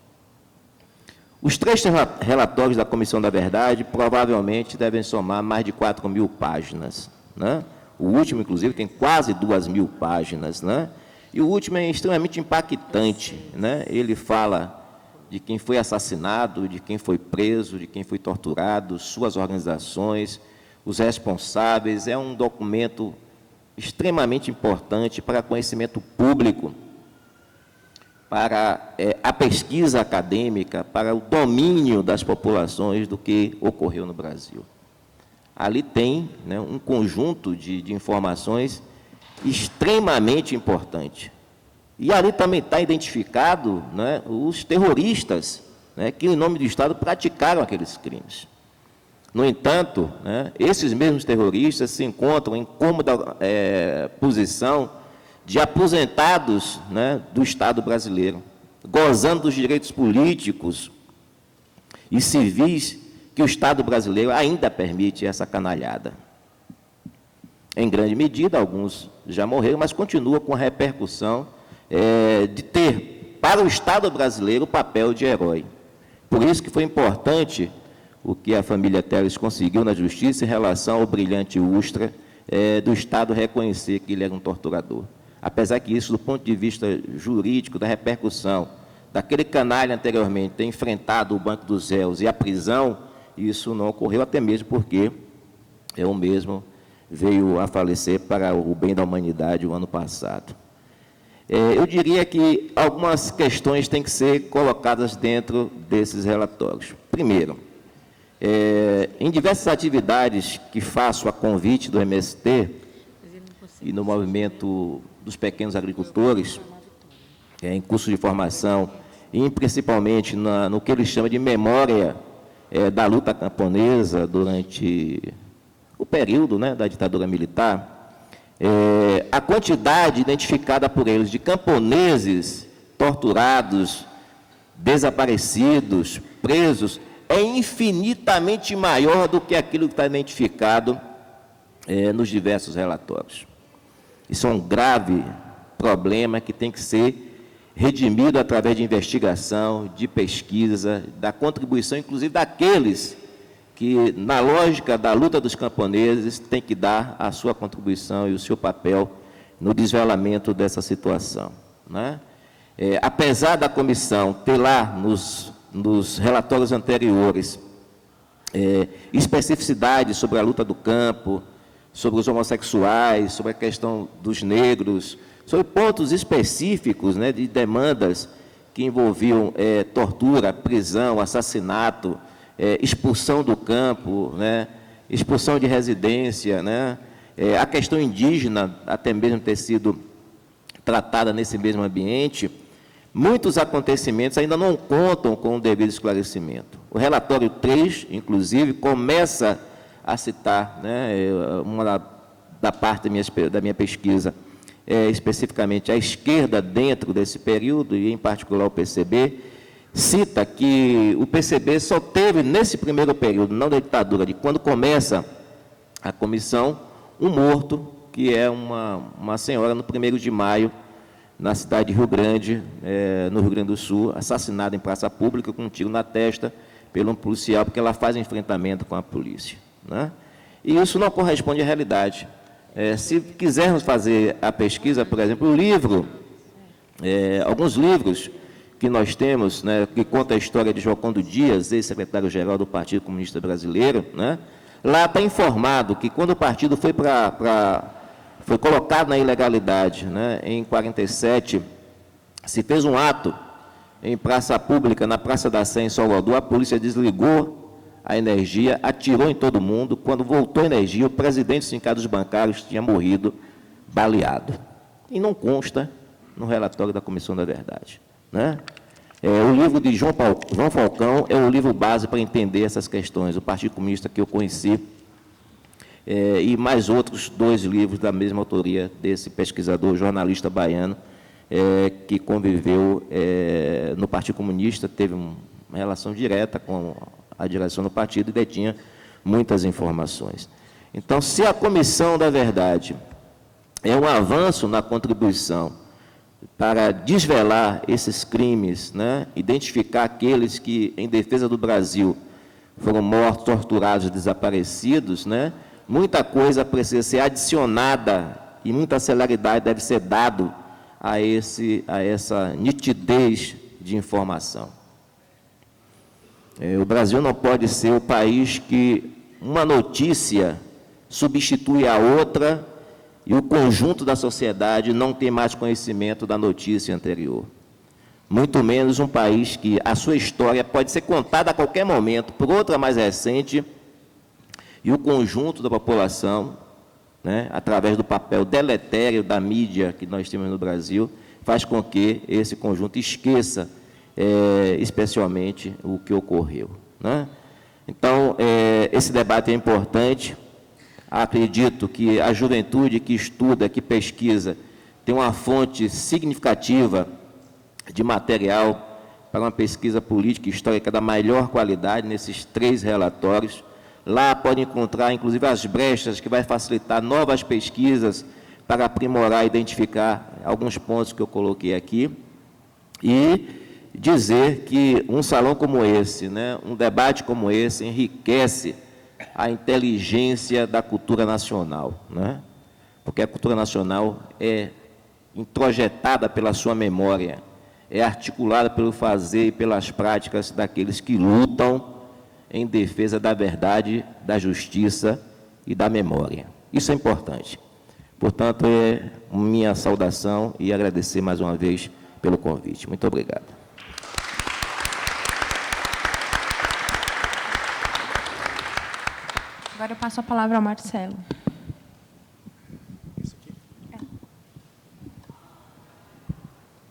Os 3 relatórios da Comissão da Verdade provavelmente devem somar mais de 4.000 páginas, né? O último, inclusive, tem quase 2.000 páginas, né? E o último é extremamente impactante, né? Ele fala de quem foi assassinado, de quem foi preso, de quem foi torturado, suas organizações, os responsáveis. É um documento extremamente importante para conhecimento público, para a pesquisa acadêmica, para o domínio das populações do que ocorreu no Brasil. Ali tem, né, um conjunto de informações extremamente importante. E ali também está identificado, né, os terroristas, né, que, em nome do Estado, praticaram aqueles crimes. No entanto, né, esses mesmos terroristas se encontram em cômoda posição de aposentados, né, do Estado brasileiro, gozando dos direitos políticos e civis que o Estado brasileiro ainda permite essa canalhada. Em grande medida, alguns já morreram, mas continua com a repercussão de ter, para o Estado brasileiro, o papel de herói. Por isso que foi importante o que a família Teles conseguiu na Justiça em relação ao brilhante Ustra, do Estado reconhecer que ele era um torturador. Apesar que isso, do ponto de vista jurídico, da repercussão, daquele canalha anteriormente ter enfrentado o Banco dos Réus e a prisão, isso não ocorreu, até mesmo porque eu mesmo veio a falecer para o bem da humanidade o ano passado. Eu diria que algumas questões têm que ser colocadas dentro desses relatórios. Primeiro, em diversas atividades que faço a convite do MST e no movimento dos pequenos agricultores, em curso de formação, e principalmente no que ele chama de memória da luta camponesa durante o período, né, da ditadura militar, a quantidade identificada por eles de camponeses torturados, desaparecidos, presos, é infinitamente maior do que aquilo que está identificado nos diversos relatórios. Isso é um grave problema que tem que ser redimido através de investigação, de pesquisa, da contribuição, inclusive daqueles que, na lógica da luta dos camponeses, tem que dar a sua contribuição e o seu papel no desvelamento dessa situação, né? Apesar da comissão ter lá nos relatórios anteriores especificidades sobre a luta do campo, sobre os homossexuais, sobre a questão dos negros, sobre pontos específicos, né, de demandas que envolviam tortura, prisão, assassinato, expulsão do campo, né, expulsão de residência, né, a questão indígena até mesmo ter sido tratada nesse mesmo ambiente. Muitos acontecimentos ainda não contam com o devido esclarecimento. O relatório 3, inclusive, começa a citar, né, uma da parte da minha pesquisa, especificamente a esquerda dentro desse período, e em particular o PCB, cita que o PCB só teve, nesse primeiro período, não da ditadura, de quando começa a comissão, um morto, que é uma senhora no 1º de maio, na cidade de Rio Grande, no Rio Grande do Sul, assassinada em praça pública com um tiro na testa pelo um policial, porque ela faz enfrentamento com a polícia, né? E isso não corresponde à realidade. Se quisermos fazer a pesquisa, por exemplo, o livro, alguns livros que nós temos, né, que conta a história de Joaquim Dias, ex-secretário-geral do Partido Comunista Brasileiro, né, lá está informado que quando o partido foi colocado na ilegalidade, né, em 47, se fez um ato em praça pública, na Praça da Sé, em Salvador, a polícia desligou a energia, atirou em todo mundo. Quando voltou a energia, o presidente dos sindicatos bancários tinha morrido baleado. E não consta no relatório da Comissão da Verdade, né? O livro de João Falcão é o livro base para entender essas questões, o Partido Comunista que eu conheci, e mais outros 2 livros da mesma autoria desse pesquisador, jornalista baiano, que conviveu no Partido Comunista, teve uma relação direta com a direção do partido e detinha muitas informações. Então, se a Comissão da Verdade é um avanço na contribuição para desvelar esses crimes, né, identificar aqueles que, em defesa do Brasil, foram mortos, torturados, desaparecidos, né, muita coisa precisa ser adicionada e muita celeridade deve ser dado a essa nitidez de informação. O Brasil não pode ser o país que uma notícia substitui a outra e o conjunto da sociedade não tem mais conhecimento da notícia anterior. Muito menos um país que a sua história pode ser contada a qualquer momento por outra mais recente e o conjunto da população, né, através do papel deletério da mídia que nós temos no Brasil, faz com que esse conjunto esqueça especialmente o que ocorreu, né? Então, esse debate é importante. Acredito que a juventude que estuda, que pesquisa, tem uma fonte significativa de material para uma pesquisa política e histórica da melhor qualidade nesses 3 relatórios. Lá pode encontrar, inclusive, as brechas que vai facilitar novas pesquisas para aprimorar e identificar alguns pontos que eu coloquei aqui. E dizer que um salão como esse, né, um debate como esse, enriquece a inteligência da cultura nacional, né? Porque a cultura nacional é introjetada pela sua memória, é articulada pelo fazer e pelas práticas daqueles que lutam em defesa da verdade, da justiça e da memória. Isso é importante. Portanto, é minha saudação e agradecer mais uma vez pelo convite. Muito obrigado. Agora eu passo a palavra ao Marcelo.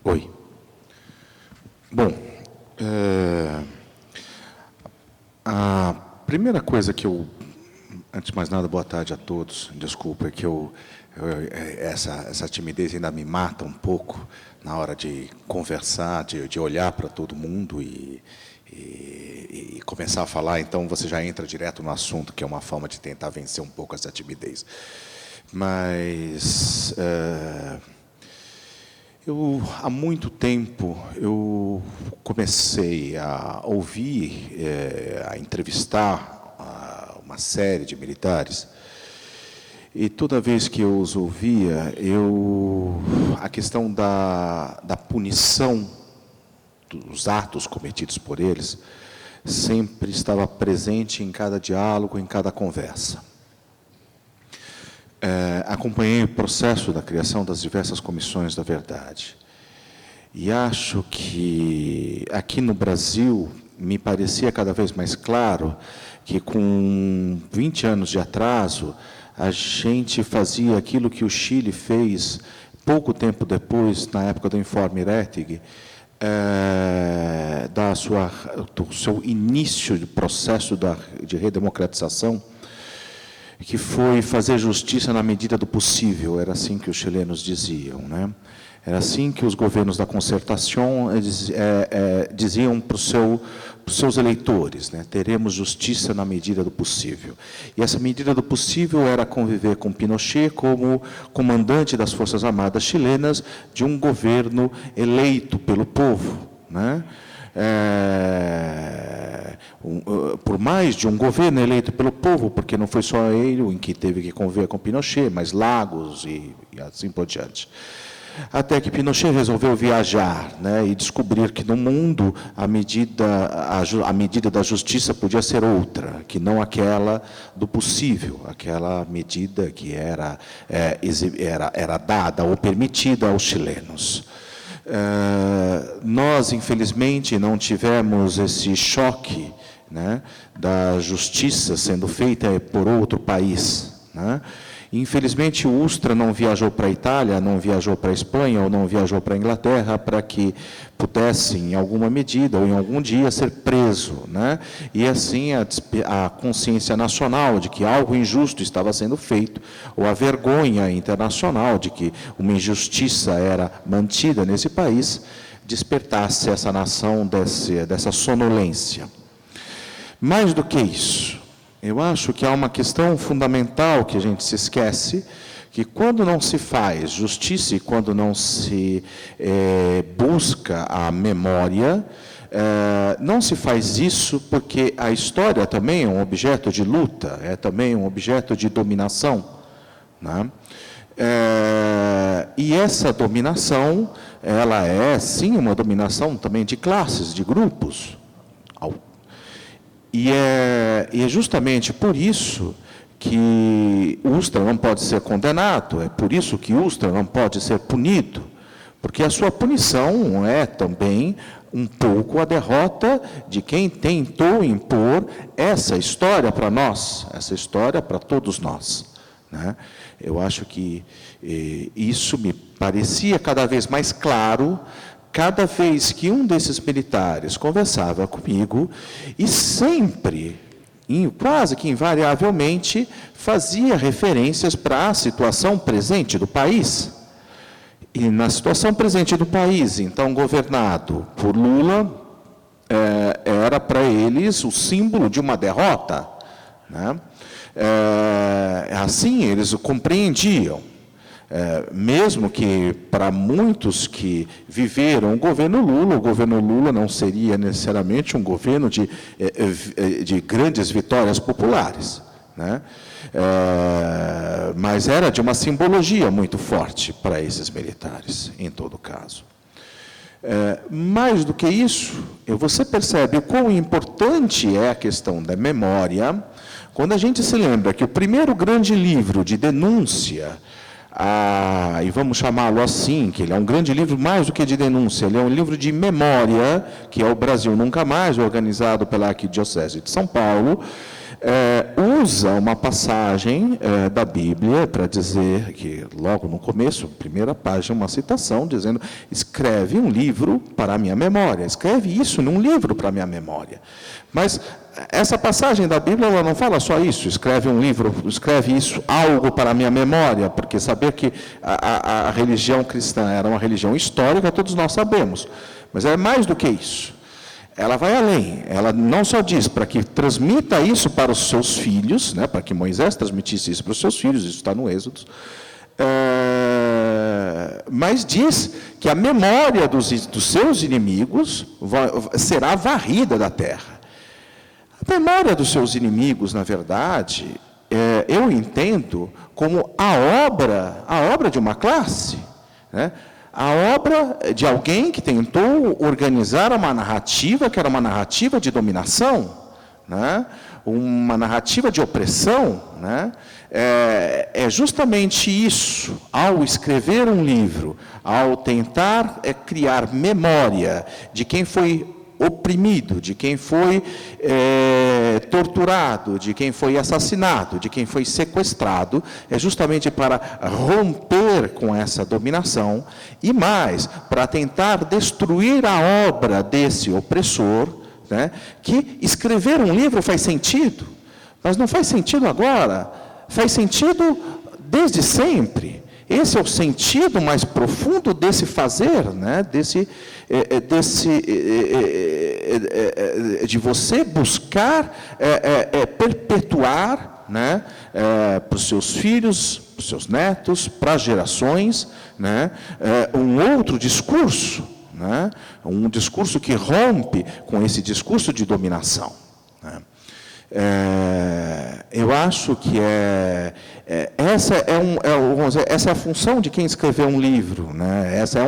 Oi. Bom, A primeira coisa que eu... Antes de mais nada, boa tarde a todos. Desculpa, é que essa timidez ainda me mata um pouco na hora de conversar, de olhar para todo mundo e começar a falar. Então, você já entra direto no assunto, que é uma forma de tentar vencer um pouco essa timidez. Mas... há muito tempo, eu comecei a ouvir, a entrevistar uma série de militares, e toda vez que eu os ouvia, a questão da punição dos atos cometidos por eles sempre estava presente em cada diálogo, em cada conversa. Acompanhei o processo da criação das diversas comissões da verdade. E acho que aqui no Brasil me parecia cada vez mais claro que com 20 anos de atraso a gente fazia aquilo que o Chile fez pouco tempo depois, na época do Informe Rettig, do seu início de processo de redemocratização, que foi fazer justiça na medida do possível. Era assim que os chilenos diziam, né? Era assim que os governos da concertação diziam para os seus eleitores, né? Teremos justiça na medida do possível. E essa medida do possível era conviver com Pinochet como comandante das Forças Armadas chilenas de um governo eleito pelo povo, né? Por mais de um governo eleito pelo povo, porque não foi só ele em que teve que conviver com Pinochet, mas Lagos e assim por diante. Até que Pinochet resolveu viajar, né, e descobrir que no mundo a medida da justiça podia ser outra, que não aquela do possível, aquela medida que era dada ou permitida aos chilenos. Nós, infelizmente, não tivemos esse choque, né, da justiça sendo feita por outro país, né? Infelizmente, o Ustra não viajou para a Itália, não viajou para a Espanha, ou não viajou para a Inglaterra para que pudesse, em alguma medida, ou em algum dia, ser preso, né? E assim a consciência nacional de que algo injusto estava sendo feito, ou a vergonha internacional de que uma injustiça era mantida nesse país, despertasse essa nação dessa sonolência. Mais do que isso, eu acho que há uma questão fundamental que a gente se esquece, que quando não se faz justiça e quando não se busca a memória, não se faz isso porque a história também é um objeto de luta, é também um objeto de dominação, né? E essa dominação, ela é sim uma dominação também de classes, de grupos. E é justamente por isso que Ustra não pode ser condenado, é por isso que Ustra não pode ser punido, porque a sua punição é também um pouco a derrota de quem tentou impor essa história para nós, essa história para todos nós, né? Eu acho que isso me parecia cada vez mais claro cada vez que um desses militares conversava comigo, e sempre, quase que invariavelmente, fazia referências para a situação presente do país. E na situação presente do país, então governado por Lula, era para eles o símbolo de uma derrota, né? Assim eles o compreendiam. Mesmo que para muitos que viveram o governo Lula não seria necessariamente um governo de grandes vitórias populares, né? Mas era de uma simbologia muito forte para esses militares, em todo caso. Mais do que isso, você percebe o quão importante é a questão da memória, quando a gente se lembra que o primeiro grande livro de denúncia, e vamos chamá-lo assim, que ele é um grande livro mais do que de denúncia, ele é um livro de memória, que é o Brasil Nunca Mais, organizado pela Arquidiocese de São Paulo, usa uma passagem da Bíblia para dizer que, logo no começo, primeira página, uma citação, dizendo: escreve um livro para a minha memória, escreve isso num livro para a minha memória. Mas essa passagem da Bíblia, ela não fala só isso: escreve um livro, escreve isso, algo para a minha memória, porque saber que a religião cristã era uma religião histórica, todos nós sabemos, mas é mais do que isso. Ela vai além, ela não só diz para que transmita isso para os seus filhos, né, para que Moisés transmitisse isso para os seus filhos, isso está no Êxodo, mas diz que a memória dos seus inimigos será varrida da terra. A memória dos seus inimigos, na verdade, eu entendo como a obra de uma classe, né? A obra de alguém que tentou organizar uma narrativa que era uma narrativa de dominação, né? Uma narrativa de opressão, né? É justamente isso, ao escrever um livro, ao tentar criar memória de quem foi oprimido, de quem foi torturado, de quem foi assassinado, de quem foi sequestrado, é justamente para romper com essa dominação e mais, para tentar destruir a obra desse opressor, né, que escrever um livro faz sentido, mas não faz sentido agora, faz sentido desde sempre. Esse é o sentido mais profundo desse fazer, né? De você buscar perpetuar, né? Para os seus filhos, para os seus netos, para as gerações, né? Um outro discurso, né? Um discurso que rompe com esse discurso de dominação, né? Eu acho que essa é a função de quem escreveu um livro, né? Essa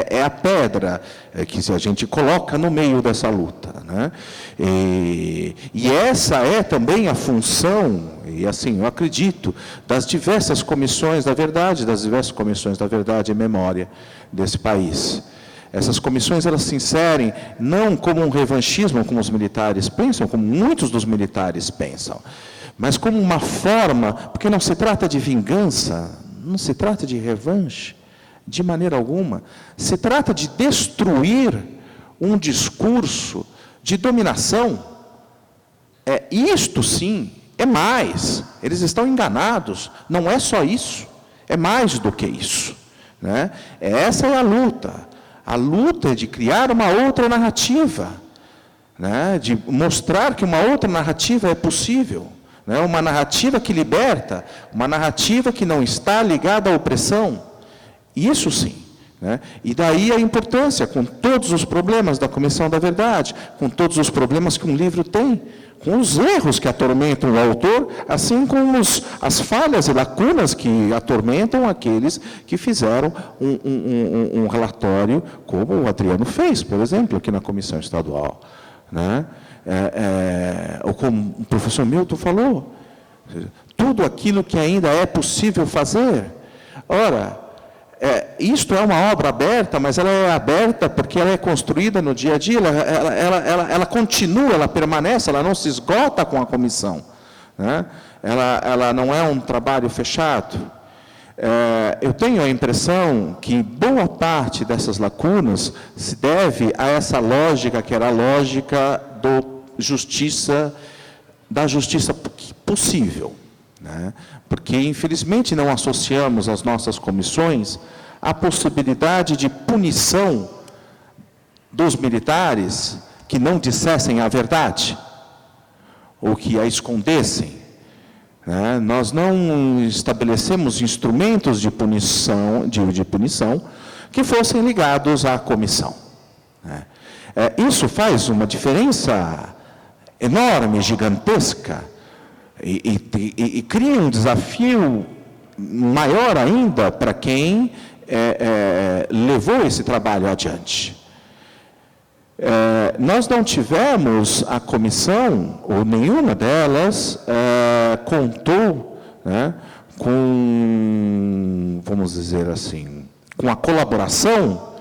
é a pedra que a gente coloca no meio dessa luta, né? E essa é também a função, e assim, eu acredito, das diversas comissões da verdade, e memória desse país. Essas comissões, elas se inserem não como um revanchismo, como os militares pensam, como muitos dos militares pensam, mas como uma forma, porque não se trata de vingança, não se trata de revanche, de maneira alguma, se trata de destruir um discurso de dominação. Isto sim, é mais, eles estão enganados, não é só isso, é mais do que isso, né? Essa é a luta. A luta é de criar uma outra narrativa, né? De mostrar que uma outra narrativa é possível, né? Uma narrativa que liberta, uma narrativa que não está ligada à opressão. Isso sim, né? E daí a importância, com todos os problemas da Comissão da Verdade, com todos os problemas que um livro tem, com os erros que atormentam o autor, assim como as falhas e lacunas que atormentam aqueles que fizeram um relatório, como o Adriano fez, por exemplo, aqui na Comissão Estadual, né? Ou como o professor Milton falou, tudo aquilo que ainda é possível fazer. Ora, isto é uma obra aberta, mas ela é aberta porque ela é construída no dia a dia, ela continua, ela permanece, ela não se esgota com a comissão, né? Ela não é um trabalho fechado. Eu tenho a impressão que boa parte dessas lacunas se deve a essa lógica, que era a lógica da justiça possível, né? Porque, infelizmente, não associamos às nossas comissões a possibilidade de punição dos militares que não dissessem a verdade, ou que a escondessem, né? Nós não estabelecemos instrumentos de punição que fossem ligados à comissão, né? Isso faz uma diferença enorme, gigantesca, e cria um desafio maior ainda para quem levou esse trabalho adiante. Nós não tivemos a comissão, ou nenhuma delas, contou, né, com, vamos dizer assim, com a colaboração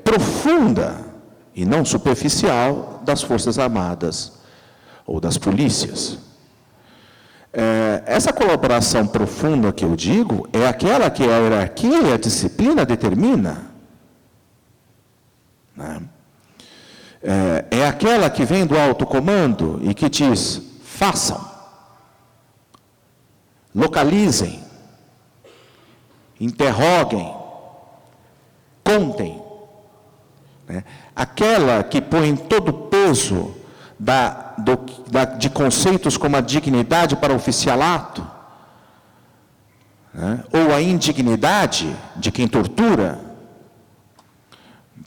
profunda e não superficial das Forças Armadas ou das polícias. Essa colaboração profunda que eu digo é aquela que a hierarquia e a disciplina determina. Né? É aquela que vem do alto comando e que diz: façam, localizem, interroguem, contem. Né? Aquela que põe todo o peso de conceitos como a dignidade para o oficialato, né? Ou a indignidade de quem tortura,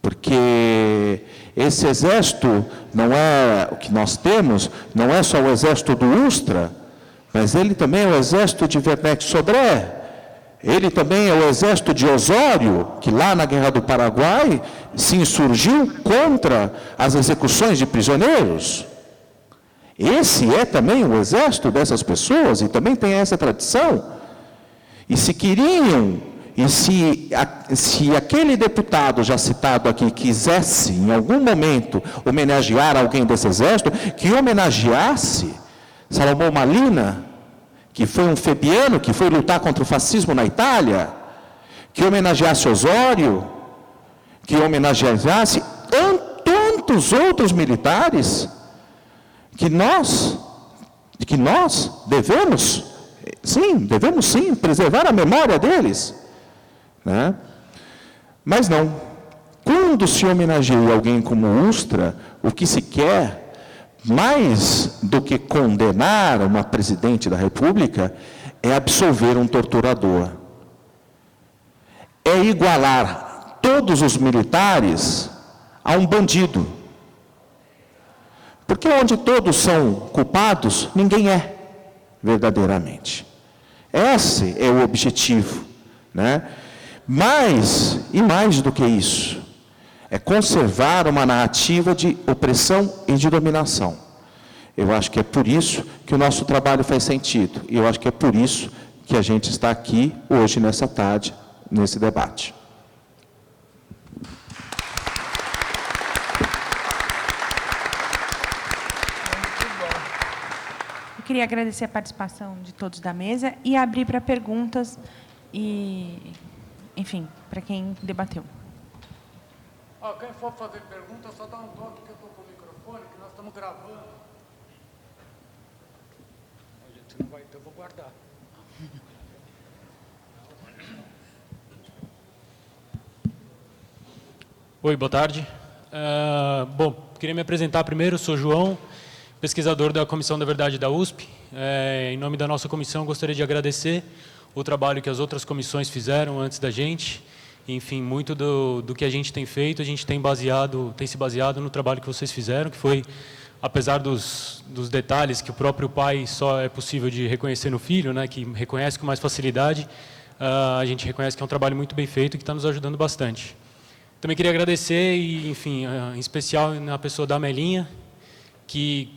porque esse exército não é o que nós temos, não é só o exército do Ustra, mas ele também é o exército de Werneck Sodré, ele também é o exército de Osório, que lá na Guerra do Paraguai se insurgiu contra as execuções de prisioneiros. Esse é também o exército dessas pessoas, e também tem essa tradição. E se queriam, e se aquele deputado já citado aqui quisesse, em algum momento, homenagear alguém desse exército, que homenageasse Salomão Malina, que foi um febiano, que foi lutar contra o fascismo na Itália, que homenageasse Osório, que homenageasse tantos outros militares, que nós devemos sim, preservar a memória deles. Né? Mas não. Quando se homenageia alguém como Ustra, o que se quer, mais do que condenar uma presidente da República, é absolver um torturador. É igualar todos os militares a um bandido. Porque onde todos são culpados, ninguém é verdadeiramente. Esse é o objetivo. Né? Mas, e mais do que isso, é conservar uma narrativa de opressão e de dominação. Eu acho que é por isso que o nosso trabalho faz sentido. E eu acho que é por isso que a gente está aqui hoje, nessa tarde, nesse debate. Eu queria agradecer a participação de todos da mesa e abrir para perguntas e, enfim, para quem debateu. Quem for fazer pergunta, só dá um toque que eu estou com o microfone, que nós estamos gravando. A gente não vai ter, eu vou guardar. Oi, boa tarde. Bom, queria me apresentar primeiro, sou João, pesquisador da Comissão da Verdade da USP. Em nome da nossa comissão, gostaria de agradecer o trabalho que as outras comissões fizeram antes da gente. Enfim, muito do que a gente tem feito, a gente tem se baseado no trabalho que vocês fizeram, que foi, apesar dos detalhes que o próprio pai só é possível de reconhecer no filho, né, que reconhece com mais facilidade, a gente reconhece que é um trabalho muito bem feito e que está nos ajudando bastante. Também queria agradecer, e, enfim, em especial na pessoa da Amelinha, que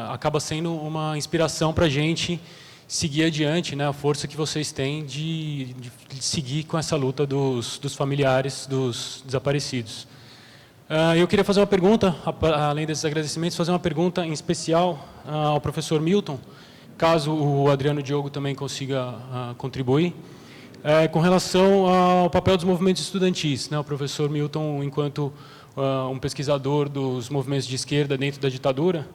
acaba sendo uma inspiração para a gente seguir adiante, né, a força que vocês têm de seguir com essa luta dos familiares dos desaparecidos. Eu queria fazer uma pergunta, além desses agradecimentos, fazer uma pergunta em especial ao professor Milton, caso o Adriano Diogo também consiga contribuir, com relação ao papel dos movimentos estudantis. Né, o professor Milton, enquanto um pesquisador dos movimentos de esquerda dentro da ditadura,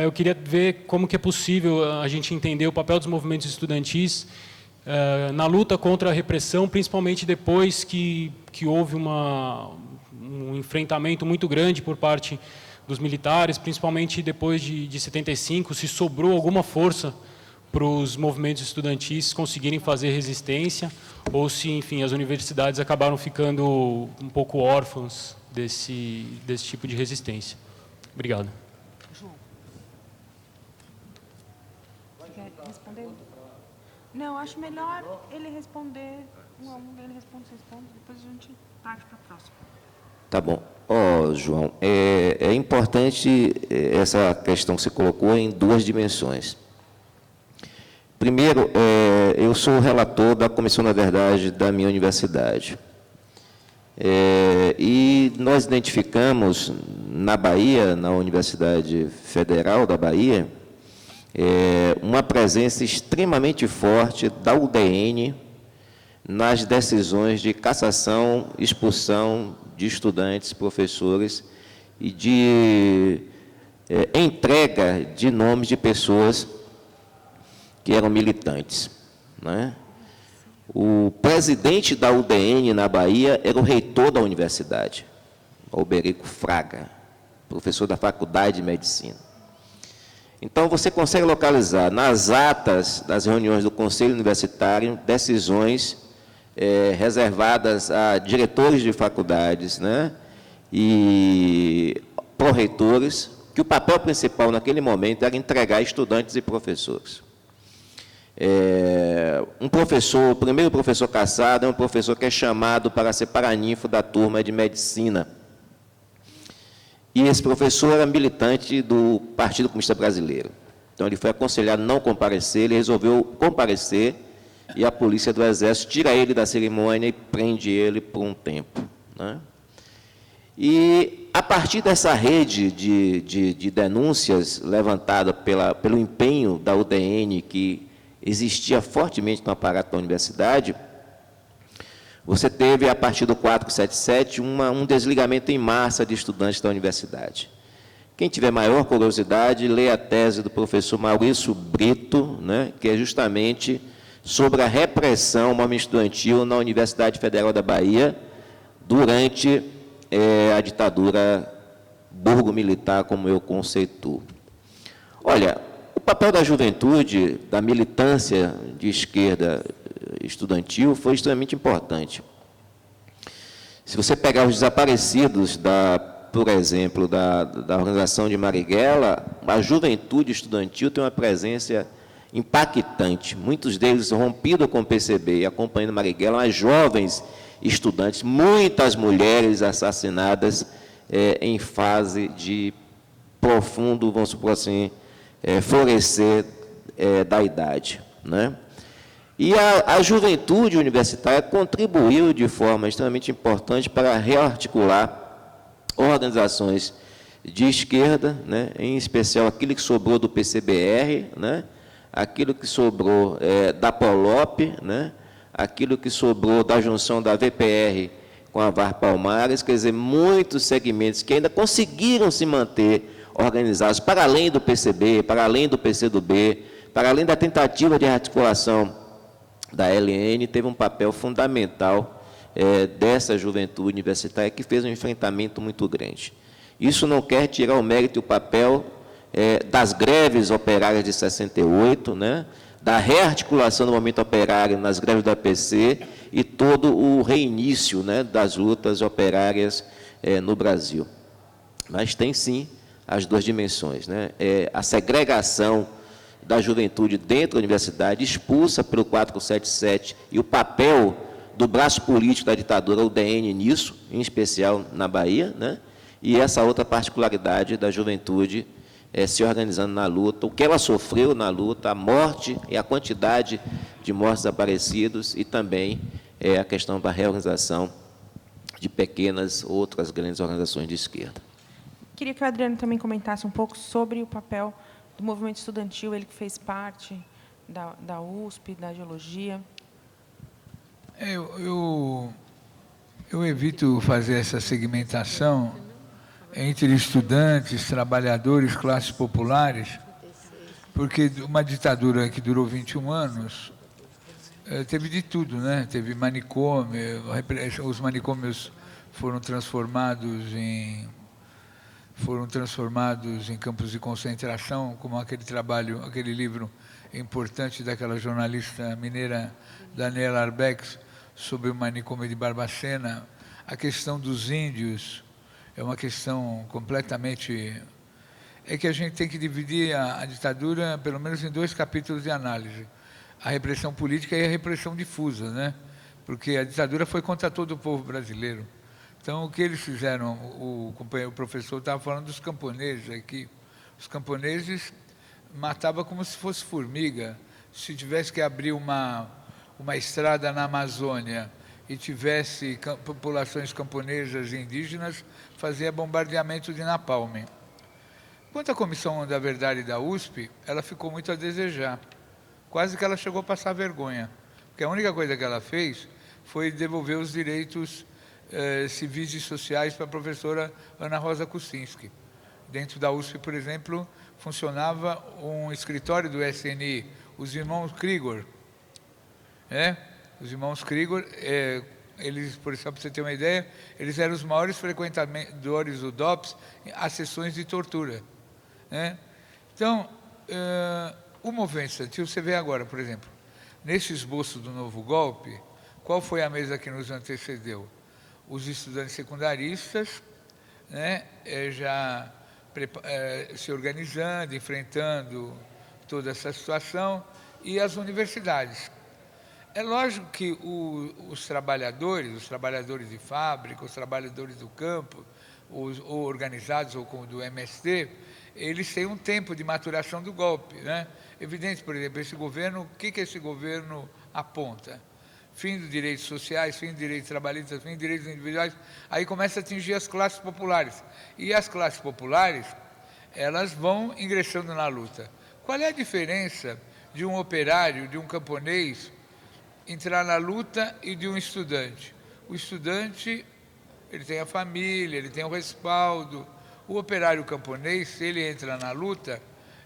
eu queria ver como que é possível a gente entender o papel dos movimentos estudantis na luta contra a repressão, principalmente depois que houve um enfrentamento muito grande por parte dos militares, principalmente depois de 75, se sobrou alguma força para os movimentos estudantis conseguirem fazer resistência, ou se, enfim, as universidades acabaram ficando um pouco órfãs desse tipo de resistência. Obrigado. Responder? Não, acho melhor ele responder, um a um, ele responde, você responde, depois a gente parte para a próxima. Tá bom. João, é importante essa questão que você colocou em duas dimensões. Primeiro, eu sou o relator da Comissão da Verdade da minha universidade. E nós identificamos na Bahia, na Universidade Federal da Bahia, uma presença extremamente forte da UDN nas decisões de cassação, expulsão de estudantes, professores e de entrega de nomes de pessoas que eram militantes, né? O presidente da UDN na Bahia era o reitor da universidade, Alberico Fraga, professor da Faculdade de Medicina. Então, você consegue localizar nas atas das reuniões do Conselho Universitário decisões reservadas a diretores de faculdades, né, e pró-reitores, que o papel principal naquele momento era entregar estudantes e professores. O primeiro professor cassado é um professor que é chamado para ser paraninfo da turma de medicina. E esse professor era militante do Partido Comunista Brasileiro. Então, ele foi aconselhado a não comparecer, ele resolveu comparecer, e a polícia do Exército tira ele da cerimônia e prende ele por um tempo, né? E, a partir dessa rede de denúncias levantada pelo empenho da UDN, que existia fortemente no aparato da universidade, você teve, a partir do 477, um desligamento em massa de estudantes da universidade. Quem tiver maior curiosidade, lê a tese do professor Maurício Brito, né, que é justamente sobre a repressão ao movimento estudantil na Universidade Federal da Bahia durante a ditadura burgo-militar, como eu conceituo. Olha, o papel da juventude, da militância de esquerda estudantil, foi extremamente importante. Se você pegar os desaparecidos, por exemplo, da organização de Marighella, a juventude estudantil tem uma presença impactante. Muitos deles rompidos com o PCB e acompanhando Marighella, mas jovens estudantes, muitas mulheres assassinadas em fase de profundo, vamos supor assim, florescer da idade, né? E a juventude universitária contribuiu de forma extremamente importante para rearticular organizações de esquerda, né, em especial aquilo que sobrou do PCBR, né, aquilo que sobrou da POLOP, né, aquilo que sobrou da junção da VPR com a VAR Palmares, quer dizer, muitos segmentos que ainda conseguiram se manter organizados para além do PCB, para além do PCdoB, para além da tentativa de articulação da LN, teve um papel fundamental dessa juventude universitária que fez um enfrentamento muito grande. Isso não quer tirar o mérito e o papel das greves operárias de 68, né, da rearticulação do movimento operário nas greves do APC e todo o reinício, né, das lutas operárias no Brasil. Mas tem, sim, as duas dimensões, né? A segregação da juventude dentro da universidade, expulsa pelo 477, e o papel do braço político da ditadura, o DN, nisso, em especial na Bahia, né? E essa outra particularidade da juventude se organizando na luta, o que ela sofreu na luta, a morte e a quantidade de mortos desaparecidos, e também a questão da reorganização de pequenas outras grandes organizações de esquerda. Queria que o Adriano também comentasse um pouco sobre o papel do movimento estudantil, ele que fez parte da USP, da geologia. Eu evito fazer essa segmentação entre estudantes, trabalhadores, classes populares, porque uma ditadura que durou 21 anos, teve de tudo, né? Teve manicômio, os manicômios foram transformados em campos de concentração, como aquele livro importante daquela jornalista mineira Daniela Arbex, sobre o manicômio de Barbacena. A questão dos índios é uma questão completamente... É que a gente tem que dividir a ditadura, pelo menos, em 2 capítulos de análise. A repressão política e a repressão difusa, né? Porque a ditadura foi contra todo o povo brasileiro. Então, o que eles fizeram, o professor estava falando dos camponeses aqui. Os camponeses matavam como se fosse formiga. Se tivesse que abrir uma estrada na Amazônia e tivesse populações camponesas e indígenas, fazia bombardeamento de napalm. Quanto à Comissão da Verdade da USP, ela ficou muito a desejar. Quase que ela chegou a passar vergonha. Porque a única coisa que ela fez foi devolver os direitos civis e sociais para a professora Ana Rosa Kuczynski. Dentro da USP, por exemplo, funcionava um escritório do SNI, os irmãos Krigor. Os irmãos Krigor, eles, por exemplo, para você ter uma ideia, eles eram os maiores frequentadores do DOPS às sessões de tortura. Então, o movimento estudantil, você vê agora, por exemplo, nesse esboço do novo golpe, qual foi a mesa que nos antecedeu? Os estudantes secundaristas, já se organizando, enfrentando toda essa situação, e as universidades. É lógico que os trabalhadores de fábrica, os trabalhadores do campo, ou organizados ou como do MST, eles têm um tempo de maturação do golpe. Evidente, por exemplo, esse governo, o que esse governo aponta? Fim dos direitos sociais, fim dos direitos trabalhistas, fim dos direitos individuais, aí começa a atingir as classes populares. E as classes populares, elas vão ingressando na luta. Qual é a diferença de um operário, de um camponês, entrar na luta e de um estudante? O estudante, ele tem a família, ele tem o respaldo. O operário camponês, se ele entra na luta,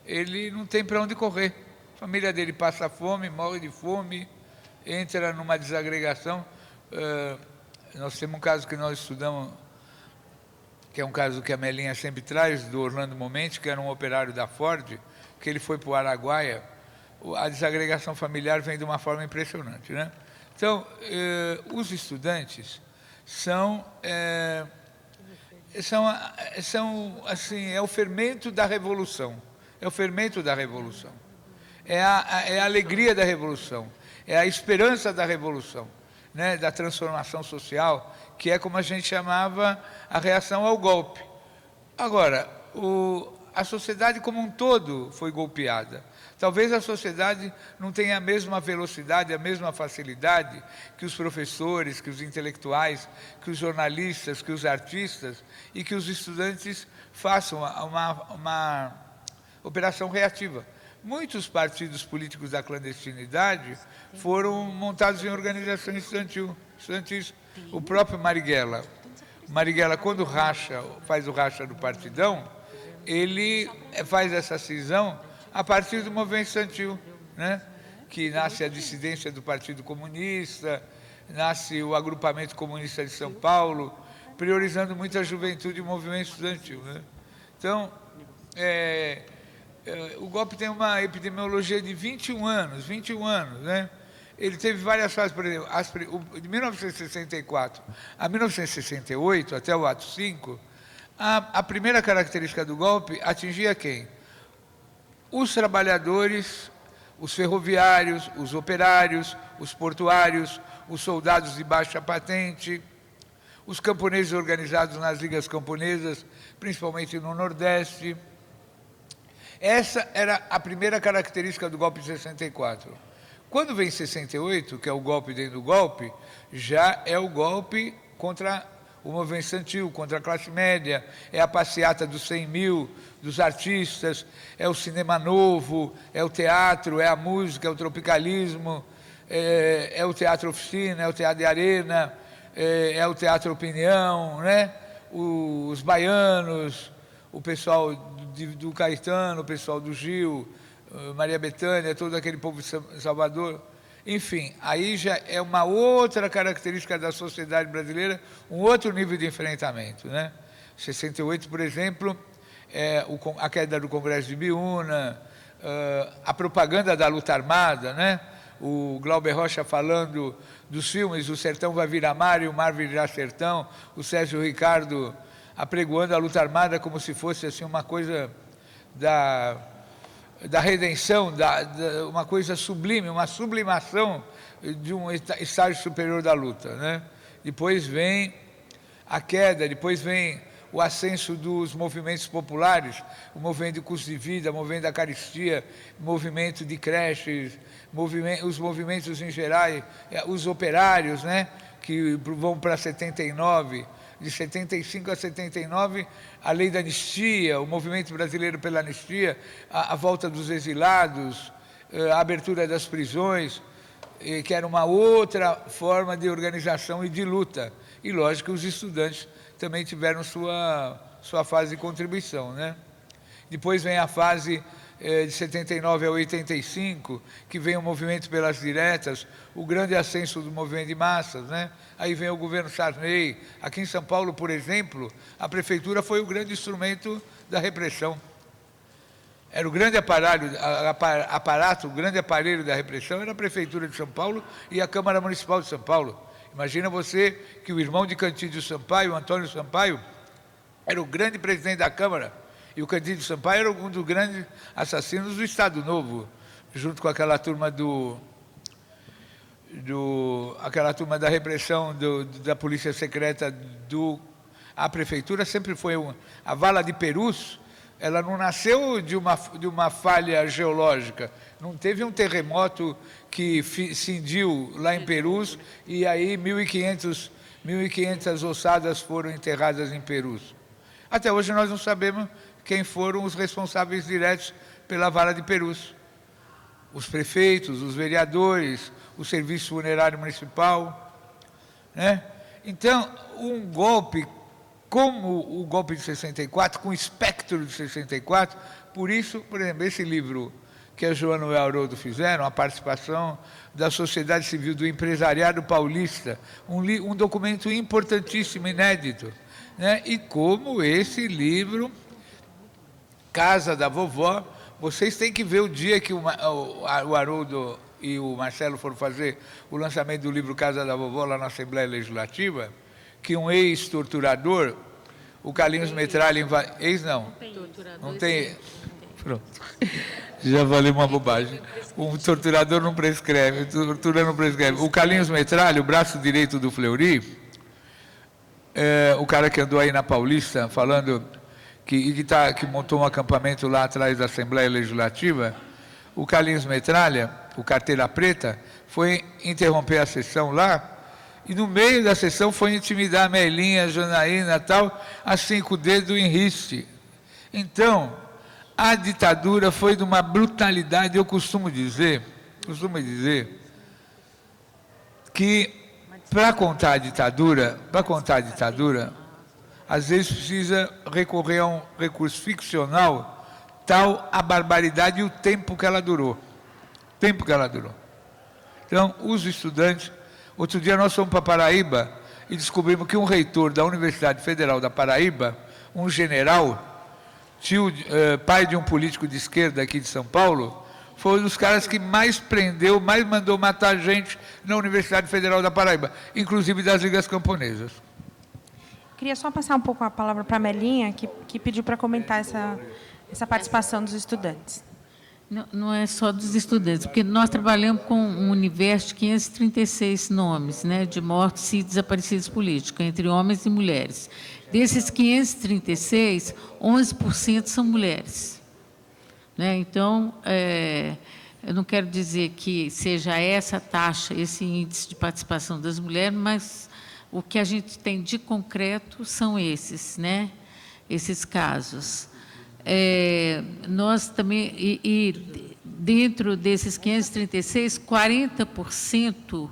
ele não tem para onde correr. A família dele passa fome, morre de fome, entra numa desagregação. Nós temos um caso que nós estudamos, que é um caso que a Melinha sempre traz, do Orlando Momenti, que era um operário da Ford, que ele foi para o Araguaia. A desagregação familiar vem de uma forma impressionante. Então, os estudantes são assim, é o fermento da revolução. É o fermento da revolução. É a alegria da revolução. É a esperança da revolução, da transformação social, que é como a gente chamava a reação ao golpe. Agora, a sociedade como um todo foi golpeada. Talvez a sociedade não tenha a mesma velocidade, a mesma facilidade que os professores, que os intelectuais, que os jornalistas, que os artistas e que os estudantes façam uma operação reativa. Muitos partidos políticos da clandestinidade foram montados em organizações estudantis. O próprio Marighella, quando faz o racha do partidão, ele faz essa cisão a partir do movimento estudantil, que nasce a dissidência do Partido Comunista, nasce o agrupamento comunista de São Paulo, priorizando muito a juventude e o movimento estudantil. Então, o golpe tem uma epidemiologia de 21 anos. Ele teve várias fases, por exemplo, de 1964 a 1968, até o ato 5, a primeira característica do golpe atingia quem? Os trabalhadores, os ferroviários, os operários, os portuários, os soldados de baixa patente, os camponeses organizados nas ligas camponesas, principalmente no Nordeste. Essa era a primeira característica do golpe de 64. Quando vem 68, que é o golpe dentro do golpe, já é o golpe contra o movimento estudantil, contra a classe média, é a passeata dos 100 mil, dos artistas, é o cinema novo, é o teatro, é a música, é o tropicalismo, é o teatro oficina, é o teatro de arena, é o teatro opinião, os baianos, o pessoal do Caetano, o pessoal do Gil, Maria Bethânia, todo aquele povo de Salvador. Enfim, aí já é uma outra característica da sociedade brasileira, um outro nível de enfrentamento. 68, por exemplo, a queda do Congresso de Biúna, a propaganda da luta armada, o Glauber Rocha falando dos filmes O Sertão Vai Virar Mar e o Mar Virá Sertão, o Sérgio Ricardo apregoando a luta armada como se fosse assim, uma coisa da redenção, uma coisa sublime, uma sublimação de um estágio superior da luta. Depois vem a queda, depois vem o ascenso dos movimentos populares, o movimento de custo de vida, o movimento da caristia, o movimento de creches, os movimentos em geral, os operários, que vão para 79, de 75 a 79, a lei da anistia, o movimento brasileiro pela anistia, a volta dos exilados, a abertura das prisões, que era uma outra forma de organização e de luta. E, lógico, os estudantes também tiveram sua fase de contribuição, né? Depois vem a fase de 79 a 85, que vem o movimento pelas diretas, o grande ascenso do movimento de massas, né? Aí vem o governo Sarney. Aqui em São Paulo, por exemplo, a prefeitura foi o grande instrumento da repressão. Era o grande aparato, o grande aparelho da repressão era a Prefeitura de São Paulo e a Câmara Municipal de São Paulo. Imagina você que o irmão de Cantídio Sampaio, Antônio Sampaio, era o grande presidente da Câmara, e o Cantídio Sampaio era um dos grandes assassinos do Estado Novo, junto com aquela turma aquela turma da repressão da polícia secreta a prefeitura sempre foi a Vala de Perus. Ela não nasceu de uma falha geológica, não teve um terremoto que cindiu lá em Perus e aí 1.500 ossadas foram enterradas em Perus. Até hoje nós não sabemos quem foram os responsáveis diretos pela Vara de Perus. Os prefeitos, os vereadores, o Serviço Funerário Municipal, né? Então, um golpe como o golpe de 64, com o espectro de 64, por isso, por exemplo, esse livro que a Joana e o Haroldo fizeram, a participação da sociedade civil, do empresariado paulista, um documento importantíssimo, inédito, né? E como esse livro, Casa da Vovó, vocês têm que ver o dia que o Haroldo e o Marcelo foram fazer o lançamento do livro Casa da Vovó lá na Assembleia Legislativa, que um ex-torturador, o Carlinhos Metralha, não tem. Pronto. Já falei uma bobagem. Um torturador não prescreve, tortura não prescreve. O Carlinhos Metralha, o braço direito do Fleury, o cara que andou aí na Paulista falando que montou um acampamento lá atrás da Assembleia Legislativa, o Carlinhos Metralha, o Carteira Preta, foi interromper a sessão lá, e no meio da sessão foi intimidar a Melinha, a Janaína e tal, assim com o dedo em riste. Então, a ditadura foi de uma brutalidade. Eu costumo dizer que para contar a ditadura, às vezes precisa recorrer a um recurso ficcional, tal a barbaridade e o tempo que ela durou. Então, os estudantes... Outro dia nós fomos para Paraíba e descobrimos que um reitor da Universidade Federal da Paraíba, um general, pai de um político de esquerda aqui de São Paulo, foi um dos caras que mais prendeu, mais mandou matar gente na Universidade Federal da Paraíba, inclusive das ligas camponesas. Queria só passar um pouco a palavra para a Melinha, que pediu para comentar essa participação dos estudantes. Não é só dos estudantes, porque nós trabalhamos com um universo de 536 nomes, né, de mortos e desaparecidos políticos, entre homens e mulheres. Desses 536, 11% são mulheres, né? Então, eu não quero dizer que seja essa taxa, esse índice de participação das mulheres, mas o que a gente tem de concreto são esses, né, esses casos. Nós também, e dentro desses 536, 40%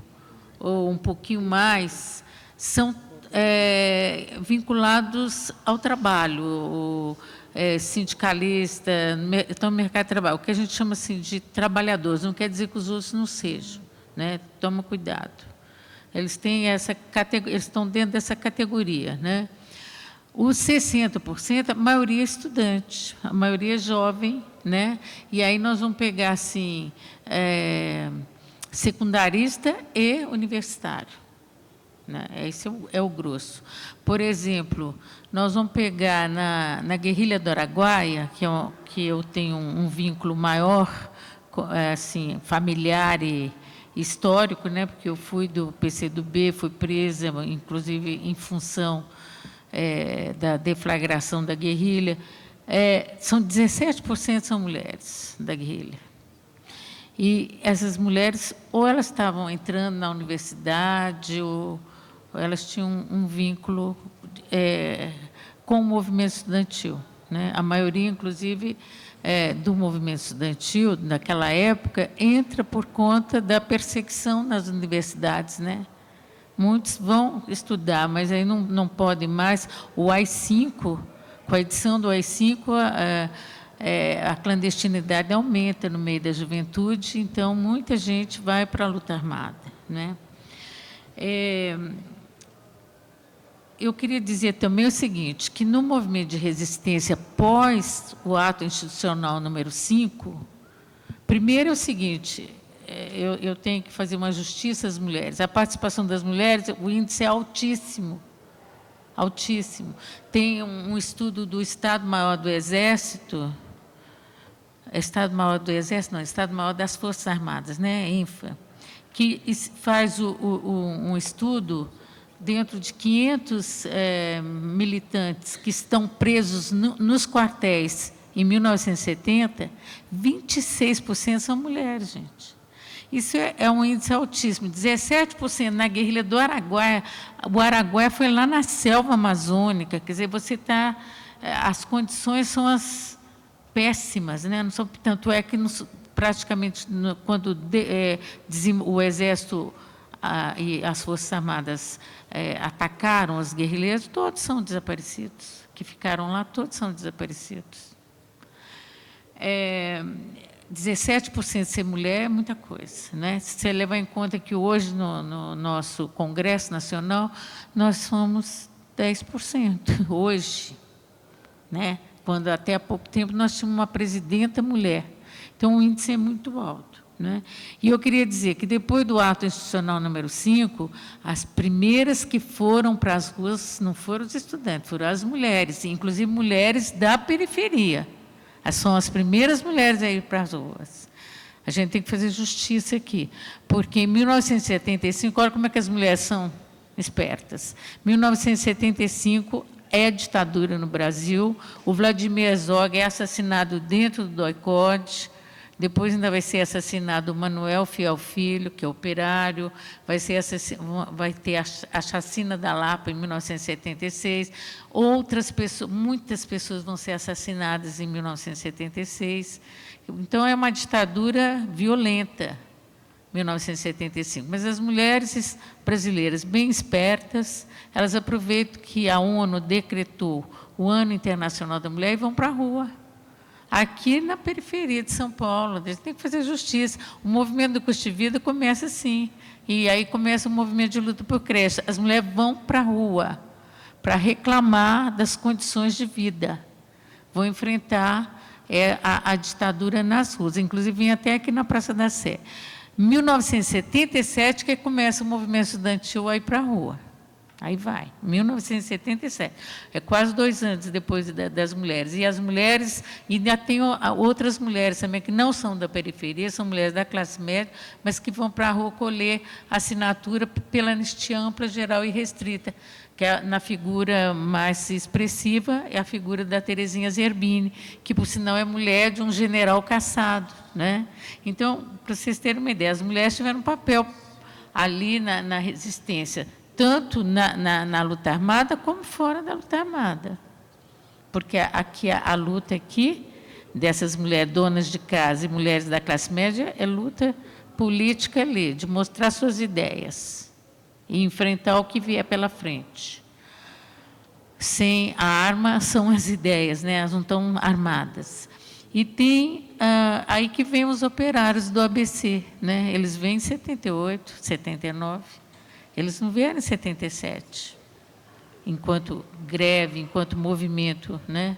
ou um pouquinho mais são vinculados ao trabalho, sindicalista, estão no mercado de trabalho, o que a gente chama assim de trabalhadores, não quer dizer que os outros não sejam, né? Toma cuidado. Eles têm eles estão dentro dessa categoria, né? Os 60%, a maioria é estudante, a maioria é jovem, né? E aí nós vamos pegar assim, secundarista e universitário, né? Esse é o grosso. Por exemplo, nós vamos pegar na guerrilha do Araguaia, que eu tenho um vínculo maior, assim, familiar e histórico, né? Porque eu fui do PCdoB, fui presa, inclusive em função da deflagração da guerrilha. São 17% são mulheres da guerrilha. E essas mulheres, ou elas estavam entrando na universidade, ou elas tinham um vínculo com o movimento estudantil, né? A maioria, inclusive, do movimento estudantil, naquela época, entra por conta da perseguição nas universidades, né? Muitos vão estudar, mas aí não podem mais. O AI-5, com a edição do AI-5, a clandestinidade aumenta no meio da juventude, então muita gente vai para a luta armada, né? Eu queria dizer também o seguinte, que no movimento de resistência pós o ato institucional número 5, primeiro é o seguinte, eu tenho que fazer uma justiça às mulheres. A participação das mulheres, o índice é altíssimo, altíssimo. Tem um estudo do Estado-Maior do Exército, Estado-Maior das Forças Armadas, né, INFA, que faz um estudo dentro de 500 militantes que estão presos nos quartéis em 1970, 26% são mulheres, gente. Isso é um índice altíssimo. 17% na guerrilha do Araguaia. O Araguaia foi lá na selva amazônica. Quer dizer, você está... as condições são as péssimas, né? Não são, tanto é que praticamente quando o Exército e as Forças Armadas atacaram os guerrilheiros, todos são desaparecidos. Que ficaram lá, todos são desaparecidos. 17% ser mulher é muita coisa, né? Se você levar em conta que hoje, no nosso Congresso Nacional, nós somos 10%, hoje, né? Quando até há pouco tempo nós tínhamos uma presidenta mulher. Então, o índice é muito alto, né? E eu queria dizer que, depois do ato institucional número 5, as primeiras que foram para as ruas não foram os estudantes, foram as mulheres, inclusive mulheres da periferia. São as primeiras mulheres a ir para as ruas. A gente tem que fazer justiça aqui, porque em 1975, olha como é que as mulheres são espertas. 1975 é ditadura no Brasil, o Vladimir Herzog é assassinado dentro do DOI-CODE, depois ainda vai ser assassinado o Manuel Fiel Filho, que é operário, vai ter a chacina da Lapa em 1976, muitas pessoas vão ser assassinadas em 1976. Então, é uma ditadura violenta, 1975. Mas as mulheres brasileiras bem espertas, elas aproveitam que a ONU decretou o Ano Internacional da Mulher e vão para a rua. Aqui na periferia de São Paulo, a gente tem que fazer justiça. O movimento do custo de vida começa assim. E aí começa o movimento de luta por creche. As mulheres vão para a rua para reclamar das condições de vida. Vão enfrentar a ditadura nas ruas. Inclusive, vem até aqui na Praça da Sé. 1977 que começa o movimento estudantil a ir para a rua. Aí vai, 1977. É quase 2 anos depois das mulheres. E as mulheres, e ainda tem outras mulheres também, que não são da periferia, são mulheres da classe média, mas que vão para a rua colher assinatura pela anistia ampla, geral e restrita, que na figura mais expressiva é a figura da Terezinha Zerbini, que, por sinal, é mulher de um general caçado, né? Então, para vocês terem uma ideia, as mulheres tiveram um papel ali na resistência, tanto na luta armada como fora da luta armada. Porque aqui a luta aqui, dessas mulheres donas de casa e mulheres da classe média, é luta política ali, de mostrar suas ideias e enfrentar o que vier pela frente. Sem a arma, são as ideias, né? Elas não estão armadas. E tem aí que vem os operários do ABC, né? Eles vêm em 78, 79. Eles não vieram em 77, enquanto greve, enquanto movimento, né,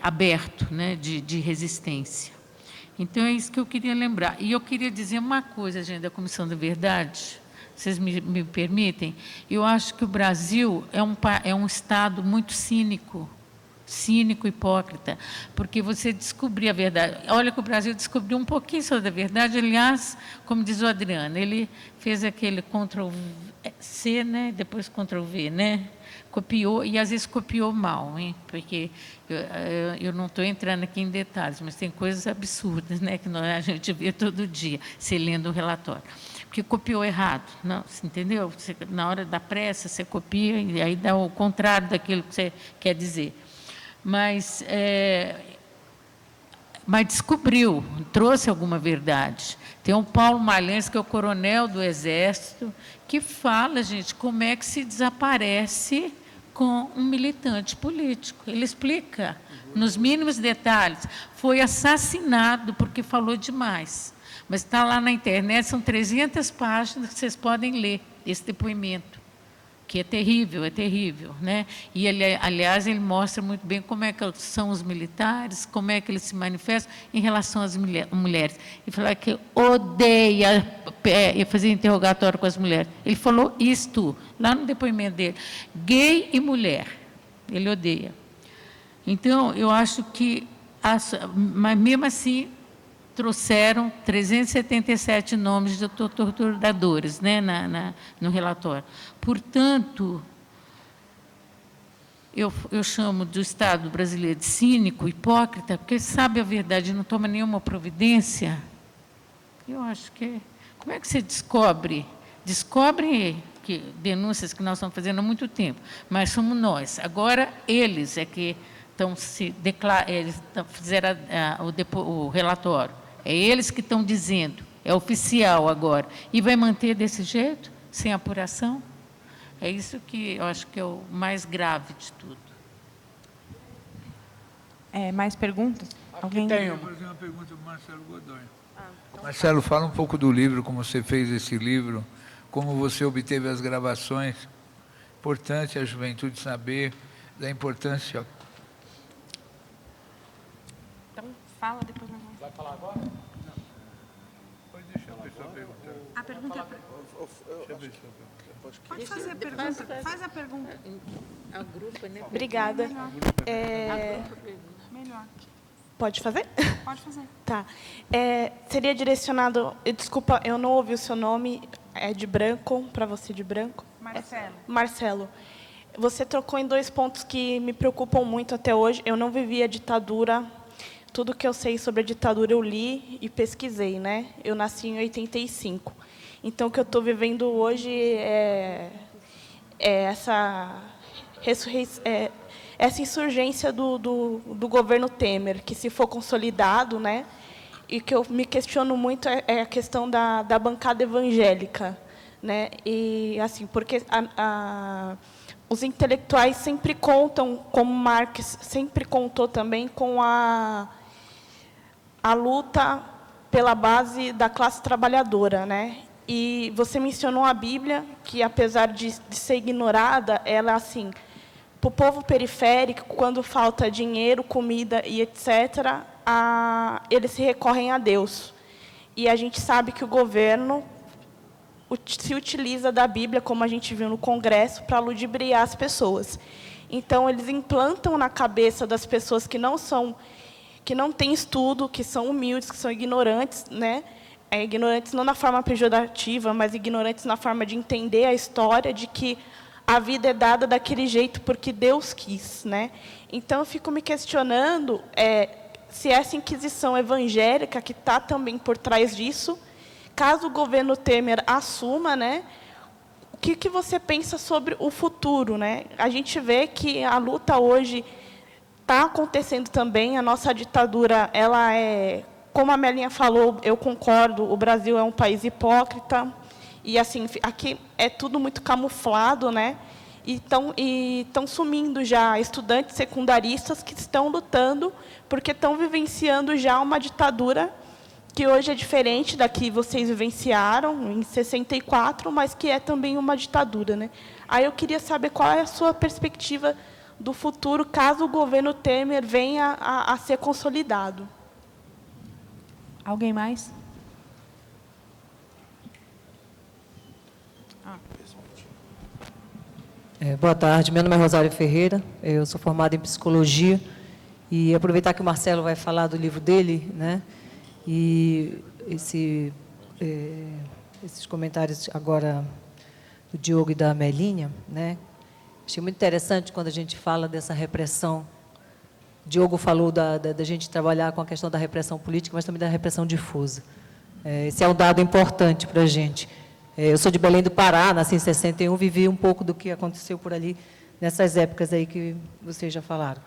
aberto, né, de resistência. Então, é isso que eu queria lembrar. E eu queria dizer uma coisa, gente, da Comissão da Verdade, vocês me permitem? Eu acho que o Brasil é um Estado muito cínico, hipócrita, porque você descobrir a verdade. Olha que o Brasil descobriu um pouquinho sobre a verdade, aliás, como diz o Adriano, ele fez aquele Ctrl+C, né? Depois Ctrl+V, né? Copiou, e às vezes copiou mal, hein? Porque eu não estou entrando aqui em detalhes, mas tem coisas absurdas, né? Que a gente vê todo dia, se lendo o relatório. porque copiou errado. Não, você entendeu? Você, na hora da pressa, você copia e aí dá o contrário daquilo que você quer dizer. Mas descobriu, trouxe alguma verdade. Tem o Paulo Malhães, que é o coronel do Exército, que fala, gente, como é que se desaparece com um militante político. Ele explica, nos mínimos detalhes. Foi assassinado porque falou demais. Mas está lá na internet, são 300 páginas que vocês podem ler esse depoimento, que é terrível, né? E, ele, aliás, ele mostra muito bem como é que são os militares, como é que eles se manifestam em relação às mulheres. Ele falou que odeia fazer interrogatório com as mulheres. Ele falou isto, lá no depoimento dele. Gay e mulher, ele odeia. Então, eu acho que, mas mesmo assim, trouxeram 377 nomes de torturadores, né, no relatório. Portanto, eu chamo do Estado brasileiro de cínico, hipócrita, porque ele sabe a verdade e não toma nenhuma providência. Eu acho que... Como é que você descobre? Descobre que denúncias que nós estamos fazendo há muito tempo, mas somos nós. Agora, eles é que fizeram o relatório. É eles que estão dizendo, é oficial agora. E vai manter desse jeito, sem apuração? É isso que eu acho que é o mais grave de tudo. Mais perguntas? Alguém? Tenho. Eu vou fazer uma pergunta para o Marcelo Godoy. Marcelo, fala um pouco do livro, como você fez esse livro, como você obteve as gravações. Importante a juventude saber da importância. Então, fala, depois nós vamos... Vai falar agora? Não. Pode deixar a pessoa perguntar. A pergunta... Deixa eu ver se eu pergunto. Pode fazer a pergunta. Faz a pergunta. A grupo, né? Obrigada. Melhor. Pode fazer? Pode fazer. Tá. Seria direcionado... Desculpa, eu não ouvi o seu nome. É de branco, para você de branco? Marcelo. Marcelo. Você trocou em 2 pontos que me preocupam muito até hoje. Eu não vivi a ditadura. Tudo que eu sei sobre a ditadura eu li e pesquisei, né? Eu nasci em 85. Então, o que eu estou vivendo hoje é essa insurgência do governo Temer, que, se for consolidado, né? E que eu me questiono muito é a questão da bancada evangélica, né? E assim, porque os intelectuais sempre contam, como Marx sempre contou também, com a luta pela base da classe trabalhadora, né? E você mencionou a Bíblia, que, apesar de ser ignorada, ela, assim, para o povo periférico, quando falta dinheiro, comida e etc., eles se recorrem a Deus. E a gente sabe que o governo se utiliza da Bíblia, como a gente viu no Congresso, para ludibriar as pessoas. Então, eles implantam na cabeça das pessoas que não têm estudo, que são humildes, que são ignorantes, né? Ignorantes não na forma pejorativa, mas ignorantes na forma de entender a história, de que a vida é dada daquele jeito porque Deus quis, né? Então, eu fico me questionando se essa inquisição evangélica, que está também por trás disso, caso o governo Temer assuma, né? O que você pensa sobre o futuro, né? A gente vê que a luta hoje está acontecendo também. A nossa ditadura, ela como a Melinha falou, eu concordo, o Brasil é um país hipócrita, e assim, aqui é tudo muito camuflado, né? E estão sumindo já estudantes secundaristas que estão lutando, porque estão vivenciando já uma ditadura que hoje é diferente da que vocês vivenciaram em 64, mas que é também uma ditadura, né? Aí eu queria saber qual é a sua perspectiva do futuro, caso o governo Temer venha a ser consolidado. Alguém mais? Boa tarde, meu nome é Rosário Ferreira, eu sou formada em psicologia, e aproveitar que o Marcelo vai falar do livro dele, né? E esses comentários agora do Diogo e da Melinha, né? Achei muito interessante quando a gente fala dessa repressão. O Diogo falou da gente trabalhar com a questão da repressão política, mas também da repressão difusa. Esse é um dado importante para a gente. Eu sou de Belém do Pará, nasci em 61, vivi um pouco do que aconteceu por ali, nessas épocas aí que vocês já falaram.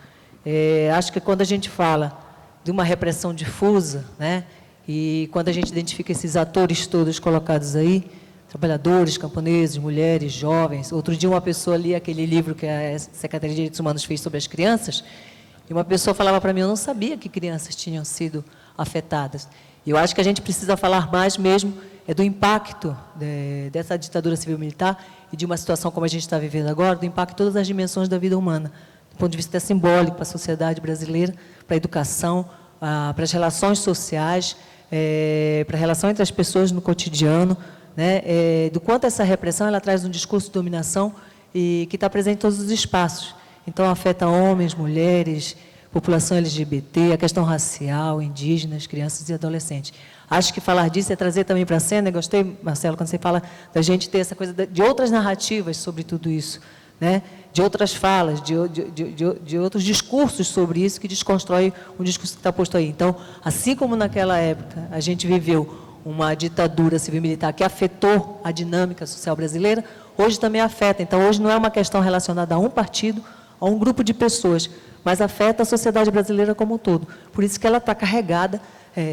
Acho que quando a gente fala de uma repressão difusa, né, e quando a gente identifica esses atores todos colocados aí, trabalhadores, camponeses, mulheres, jovens. Outro dia uma pessoa lia aquele livro que a Secretaria de Direitos Humanos fez sobre as crianças, e uma pessoa falava para mim, eu não sabia que crianças tinham sido afetadas. E eu acho que a gente precisa falar mais mesmo do impacto dessa ditadura civil-militar e de uma situação como a gente está vivendo agora, do impacto em todas as dimensões da vida humana, do ponto de vista simbólico para a sociedade brasileira, para a educação, para as relações sociais, para a relação entre as pessoas no cotidiano, né, do quanto essa repressão ela traz um discurso de dominação e que está presente em todos os espaços. Então, afeta homens, mulheres, população LGBT, a questão racial, indígenas, crianças e adolescentes. Acho que falar disso é trazer também para a cena, eu gostei, Marcelo, quando você fala da gente ter essa coisa de outras narrativas sobre tudo isso, né? De outras falas, de outros discursos sobre isso, que desconstrói um discurso que está posto aí. Então, assim como naquela época a gente viveu uma ditadura civil-militar que afetou a dinâmica social brasileira, hoje também afeta. Então, hoje não é uma questão relacionada a um partido, a um grupo de pessoas, mas afeta a sociedade brasileira como um todo. Por isso que ela está carregada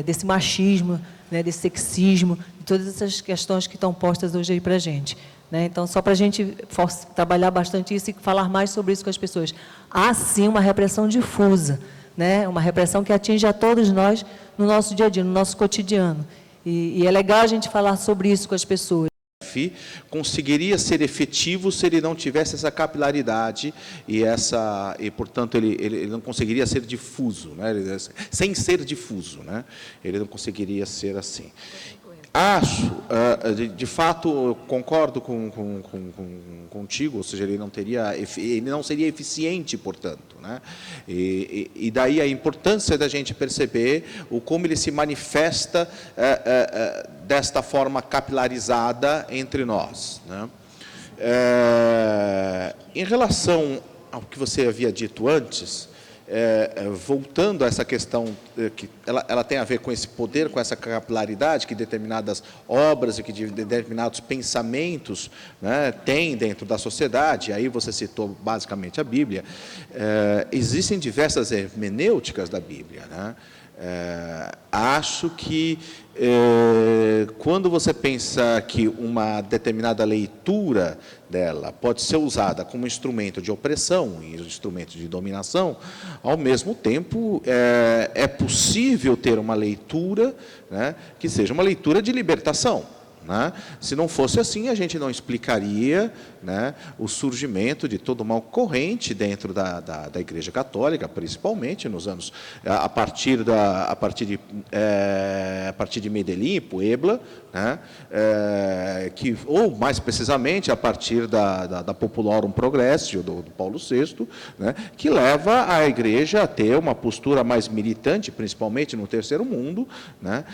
desse machismo, né, desse sexismo, de todas essas questões que estão postas hoje aí para a gente. Né? Então, só para a gente trabalhar bastante isso e falar mais sobre isso com as pessoas. Há, sim, uma repressão difusa, né? Uma repressão que atinge a todos nós no nosso dia a dia, no nosso cotidiano. E é legal a gente falar sobre isso com as pessoas. Conseguiria ser efetivo se ele não tivesse essa capilaridade e portanto, ele não conseguiria ser difuso, né? Sem ser difuso, né? Ele não conseguiria ser assim. Acho, de fato, eu concordo contigo, ou seja, ele não seria eficiente, portanto, né? E daí a importância da gente perceber como ele se manifesta desta forma capilarizada entre nós, né? Em relação ao que você havia dito antes, voltando a essa questão, que ela tem a ver com esse poder, com essa capilaridade que determinadas obras e que determinados pensamentos, né, têm dentro da sociedade, aí você citou basicamente a Bíblia, existem diversas hermenêuticas da Bíblia, né? Acho que quando você pensa que uma determinada leitura dela pode ser usada como instrumento de opressão e instrumento de dominação, ao mesmo tempo é possível ter uma leitura, né, que seja uma leitura de libertação, né? Se não fosse assim, a gente não explicaria, né, o surgimento de toda uma corrente dentro da Igreja Católica, principalmente nos anos a partir de Medellín, Puebla, né, ou mais precisamente a partir da Populorum Progressio do Paulo VI, né, que leva a Igreja a ter uma postura mais militante, principalmente no Terceiro Mundo, né,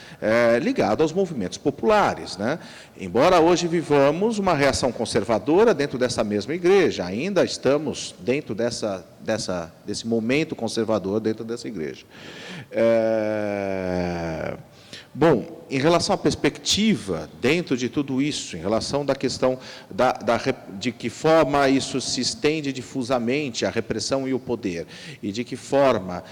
ligado aos movimentos populares, né? Embora hoje vivamos uma reação conservadora dentro dessa mesma igreja, ainda estamos dentro desse momento conservador dentro dessa igreja. Bom, em relação à perspectiva, dentro de tudo isso, em relação da questão de que forma isso se estende difusamente, a repressão e o poder, e de que forma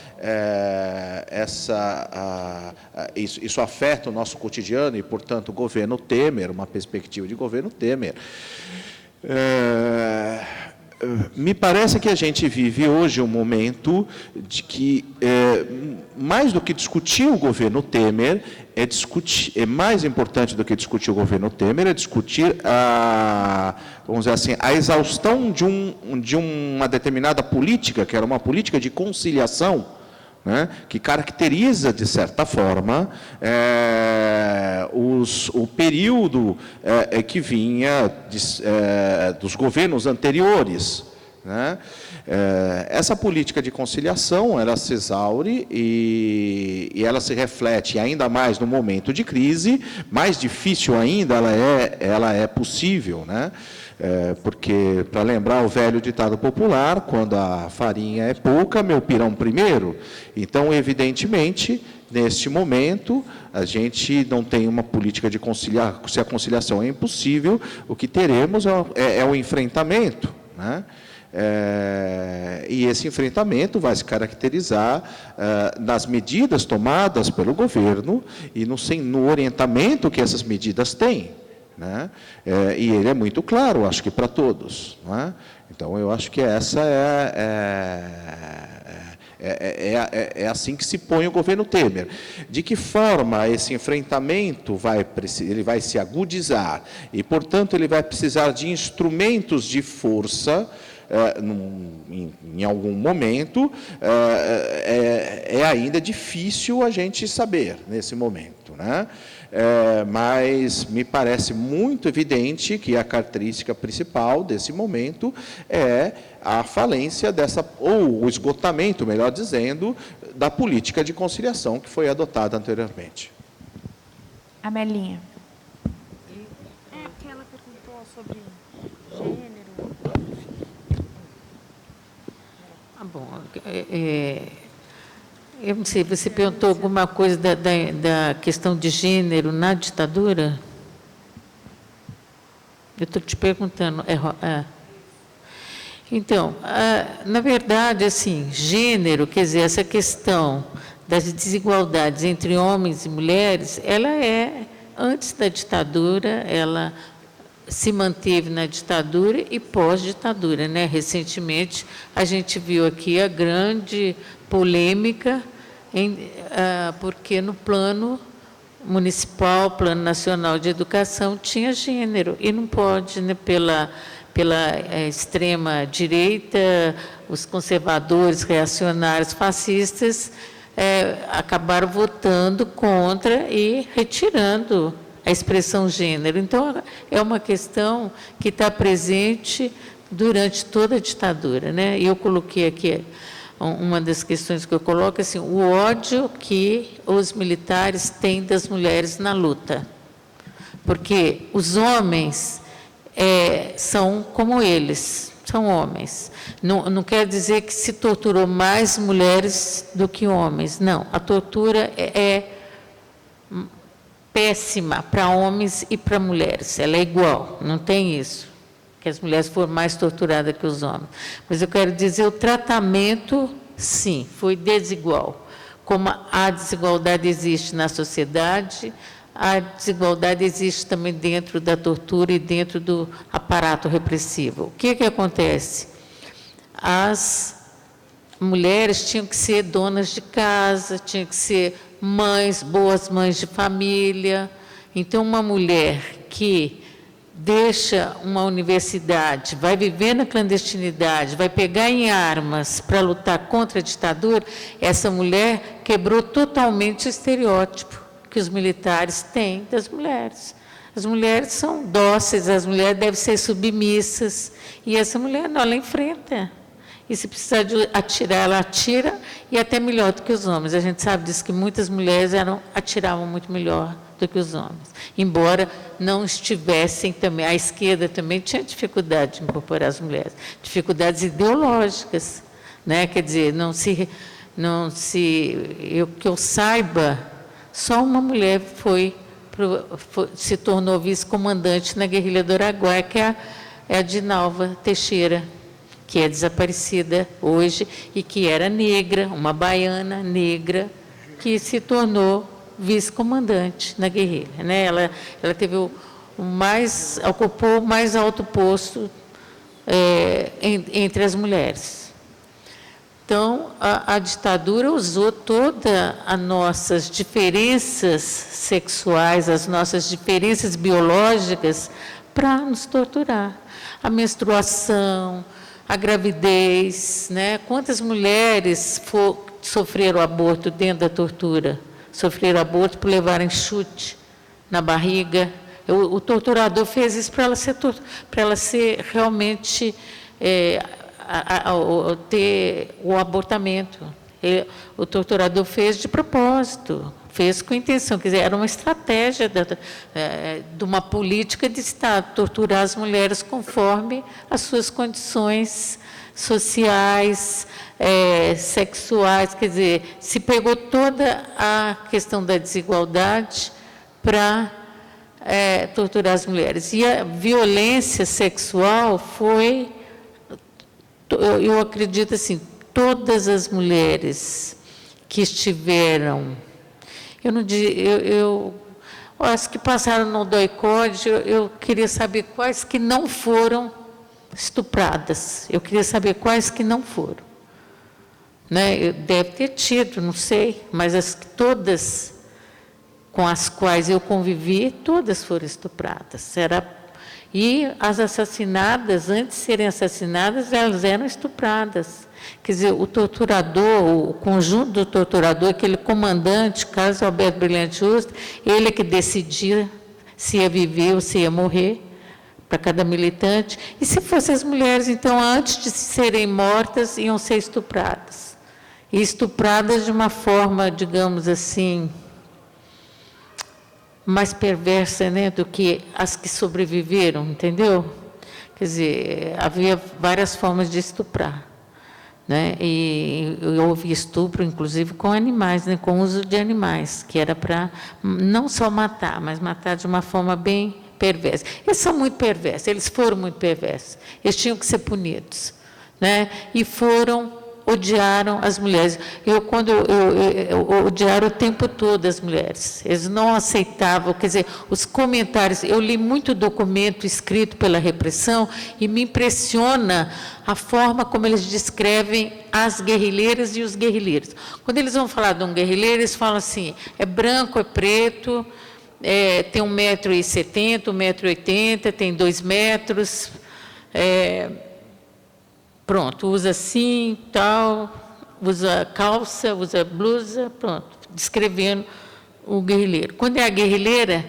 isso afeta o nosso cotidiano e, portanto, o governo Temer, uma perspectiva de governo Temer, me parece que a gente vive hoje um momento de que, mais do que discutir o governo Temer, é mais importante do que discutir o governo Temer, é discutir vamos dizer assim, a exaustão de uma determinada política, que era uma política de conciliação, né, que caracteriza, de certa forma, o período que vinha dos governos anteriores, né? Essa política de conciliação, ela se exaure e ela se reflete ainda mais no momento de crise. Mais difícil ainda ela é possível, né? Porque, para lembrar o velho ditado popular, quando a farinha é pouca, meu pirão primeiro. Então, evidentemente, neste momento, a gente não tem uma política de conciliar, se a conciliação é impossível, o que teremos é o enfrentamento, né? E esse enfrentamento vai se caracterizar nas medidas tomadas pelo governo e no orientamento que essas medidas têm, né? E ele é muito claro, acho que para todos, né? Então, eu acho que essa é assim que se põe o governo Temer. De que forma esse enfrentamento ele vai se agudizar e, portanto, ele vai precisar de instrumentos de força em algum momento, é ainda difícil a gente saber nesse momento, né? Mas me parece muito evidente que a característica principal desse momento é a falência ou o esgotamento, melhor dizendo, da política de conciliação que foi adotada anteriormente. Amelinha. Porque ela perguntou sobre gênero. Bom, eu não sei, você perguntou alguma coisa da questão de gênero na ditadura? Eu estou te perguntando. Então, na verdade, assim, gênero, quer dizer, essa questão das desigualdades entre homens e mulheres, ela antes da ditadura, ela se manteve na ditadura e pós-ditadura, né? Recentemente, a gente viu aqui a grande polêmica, porque no plano municipal, plano nacional de educação, tinha gênero, e não pode, né? Pela extrema-direita, os conservadores, reacionários, fascistas, acabaram votando contra e retirando a expressão gênero. Então, é uma questão que está presente durante toda a ditadura, né? E eu coloquei aqui, uma das questões que eu coloco, assim, o ódio que os militares têm das mulheres na luta. Porque os homens são como eles, são homens. Não quer dizer que se torturou mais mulheres do que homens, não. A tortura é péssima para homens e para mulheres, ela é igual, não tem isso, que as mulheres foram mais torturadas que os homens. Mas eu quero dizer, o tratamento, sim, foi desigual. Como a desigualdade existe na sociedade, a desigualdade existe também dentro da tortura e dentro do aparato repressivo. O que acontece? As mulheres tinham que ser donas de casa, tinham que ser mães, boas mães de família. Então, uma mulher que deixa uma universidade, vai viver na clandestinidade, vai pegar em armas para lutar contra a ditadura, essa mulher quebrou totalmente o estereótipo que os militares têm das mulheres. As mulheres são dóceis, as mulheres devem ser submissas, e essa mulher não, ela enfrenta. E se precisar de atirar, ela atira, e até melhor do que os homens. A gente sabe disso, que muitas mulheres atiravam muito melhor do que os homens. Embora não estivessem também, a esquerda também tinha dificuldade de incorporar as mulheres, dificuldades ideológicas, né? Quer dizer, que eu saiba, só uma mulher se tornou vice-comandante na guerrilha do Araguaia, que é a Dinalva Teixeira, que é desaparecida hoje e que era negra, uma baiana negra, que se tornou vice-comandante na guerrilha, né? Ela teve ocupou o mais alto posto entre as mulheres. Então, a ditadura usou todas as nossas diferenças sexuais, as nossas diferenças biológicas para nos torturar. A menstruação, a gravidez, né? Quantas mulheres sofreram aborto dentro da tortura? Sofreram aborto por levarem chute na barriga. O torturador fez isso para ela ser realmente ter o abortamento. O torturador fez de propósito, fez com intenção, quer dizer, era uma estratégia de uma política de Estado, torturar as mulheres conforme as suas condições sociais, sexuais, quer dizer, se pegou toda a questão da desigualdade para torturar as mulheres. E a violência sexual foi, eu acredito assim, todas as mulheres que estiveram, as que passaram no DOI-CODE, eu queria saber quais que não foram estupradas. Eu queria saber quais que não foram. Né? Deve ter tido, não sei, mas todas com as quais eu convivi, todas foram estupradas. E as assassinadas, antes de serem assassinadas, elas eram estupradas. Quer dizer, o torturador, o conjunto do torturador, aquele comandante, Carlos Alberto Brilhante Justo, ele é que decidia se ia viver ou se ia morrer, para cada militante. E se fossem as mulheres, então, antes de serem mortas, iam ser estupradas. E estupradas de uma forma, digamos assim, mais perversa, né, do que as que sobreviveram, entendeu? Quer dizer, havia várias formas de estuprar. Né? E houve estupro, inclusive, com animais, né? Com o uso de animais, que era para não só matar, mas matar de uma forma bem perversa. Eles são muito perversos, eles foram muito perversos. Eles tinham que ser punidos. Né? E odiaram as mulheres. Odiaram o tempo todo as mulheres. Eles não aceitavam, quer dizer, os comentários. Eu li muito documento escrito pela repressão e me impressiona a forma como eles descrevem as guerrilheiras e os guerrilheiros. Quando eles vão falar de um guerrilheiro, eles falam assim, é branco, é preto, tem 1,70 m, 1,80 m, tem 2 metros, pronto, usa assim, tal, usa calça, usa blusa, pronto, descrevendo o guerrilheiro. Quando é a guerrilheira,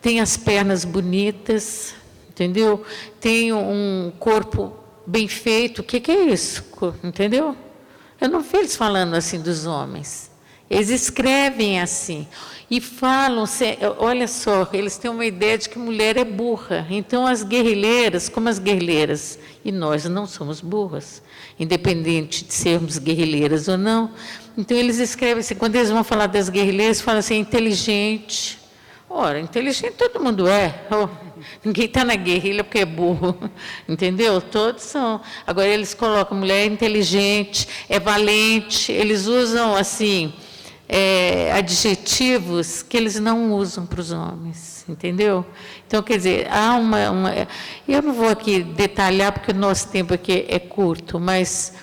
tem as pernas bonitas, entendeu? Tem um corpo bem feito. O que é isso? Entendeu? Eu não vi eles falando assim dos homens. Eles escrevem assim. E falam, olha só, eles têm uma ideia de que mulher é burra. Então, as guerrilheiras, como as guerrilheiras, e nós não somos burras, independente de sermos guerrilheiras ou não. Então, eles escrevem assim, quando eles vão falar das guerrilheiras, falam assim, inteligente. Ora, inteligente todo mundo é. Ninguém está na guerrilha porque é burro. Entendeu? Todos são. Agora, eles colocam mulher inteligente, é valente, eles usam, assim, adjetivos que eles não usam para os homens, entendeu? Então, quer dizer, há eu não vou aqui detalhar, porque o nosso tempo aqui é curto, mas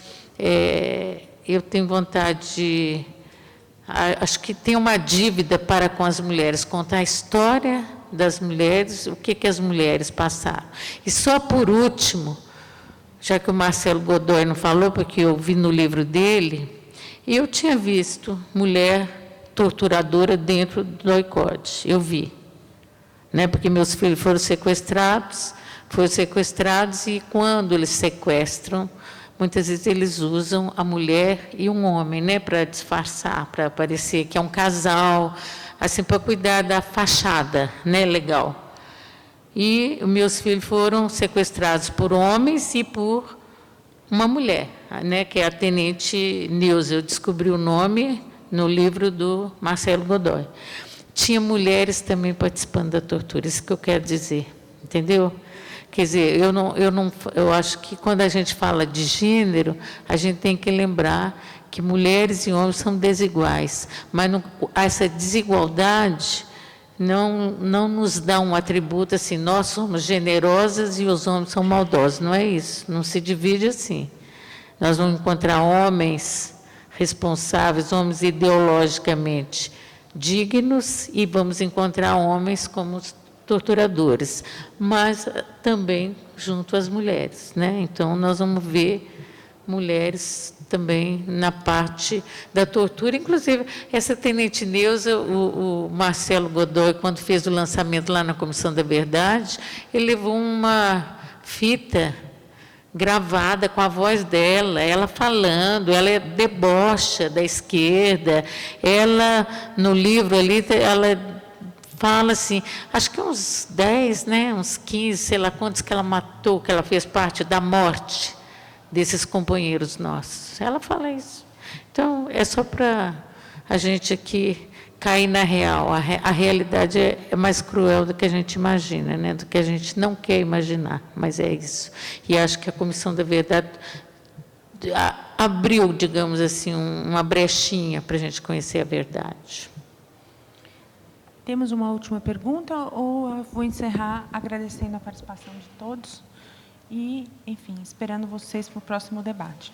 eu tenho vontade de... Acho que tem uma dívida para com as mulheres, contar a história das mulheres, o que as mulheres passaram. E só por último, já que o Marcelo Godoy não falou, porque eu vi no livro dele... Eu tinha visto mulher torturadora dentro do DOI-CODE, eu vi. Né? Porque meus filhos foram sequestrados e quando eles sequestram, muitas vezes eles usam a mulher e um homem, né? Para disfarçar, para parecer que é um casal, assim, para cuidar da fachada, né? Legal. E os meus filhos foram sequestrados por homens e por uma mulher, né, que é a Tenente Neuza. Eu descobri o nome no livro do Marcelo Godoy. Tinha mulheres também participando da tortura, isso que eu quero dizer, entendeu? Quer dizer, eu acho que quando a gente fala de gênero, a gente tem que lembrar que mulheres e homens são desiguais, mas essa desigualdade não nos dá um atributo assim, nós somos generosas e os homens são maldosos. Não é isso, não se divide assim. Nós vamos encontrar homens responsáveis, homens ideologicamente dignos, e vamos encontrar homens como torturadores, mas também junto às mulheres, né? Então, nós vamos ver mulheres também na parte da tortura. Inclusive, essa Tenente Neuza, o Marcelo Godoy, quando fez o lançamento lá na Comissão da Verdade, ele levou uma fita gravada com a voz dela, ela falando, ela debocha da esquerda, ela, no livro ali, ela fala assim, acho que uns 10, né, uns 15, sei lá quantos que ela matou, que ela fez parte da morte desses companheiros nossos. Ela fala isso. Então, é só para a gente aqui cair na real. A realidade é mais cruel do que a gente imagina, né? Do que a gente não quer imaginar, mas é isso. E acho que a Comissão da Verdade abriu, digamos assim, uma brechinha para a gente conhecer a verdade. Temos uma última pergunta ou eu vou encerrar agradecendo a participação de todos e, enfim, esperando vocês para o próximo debate.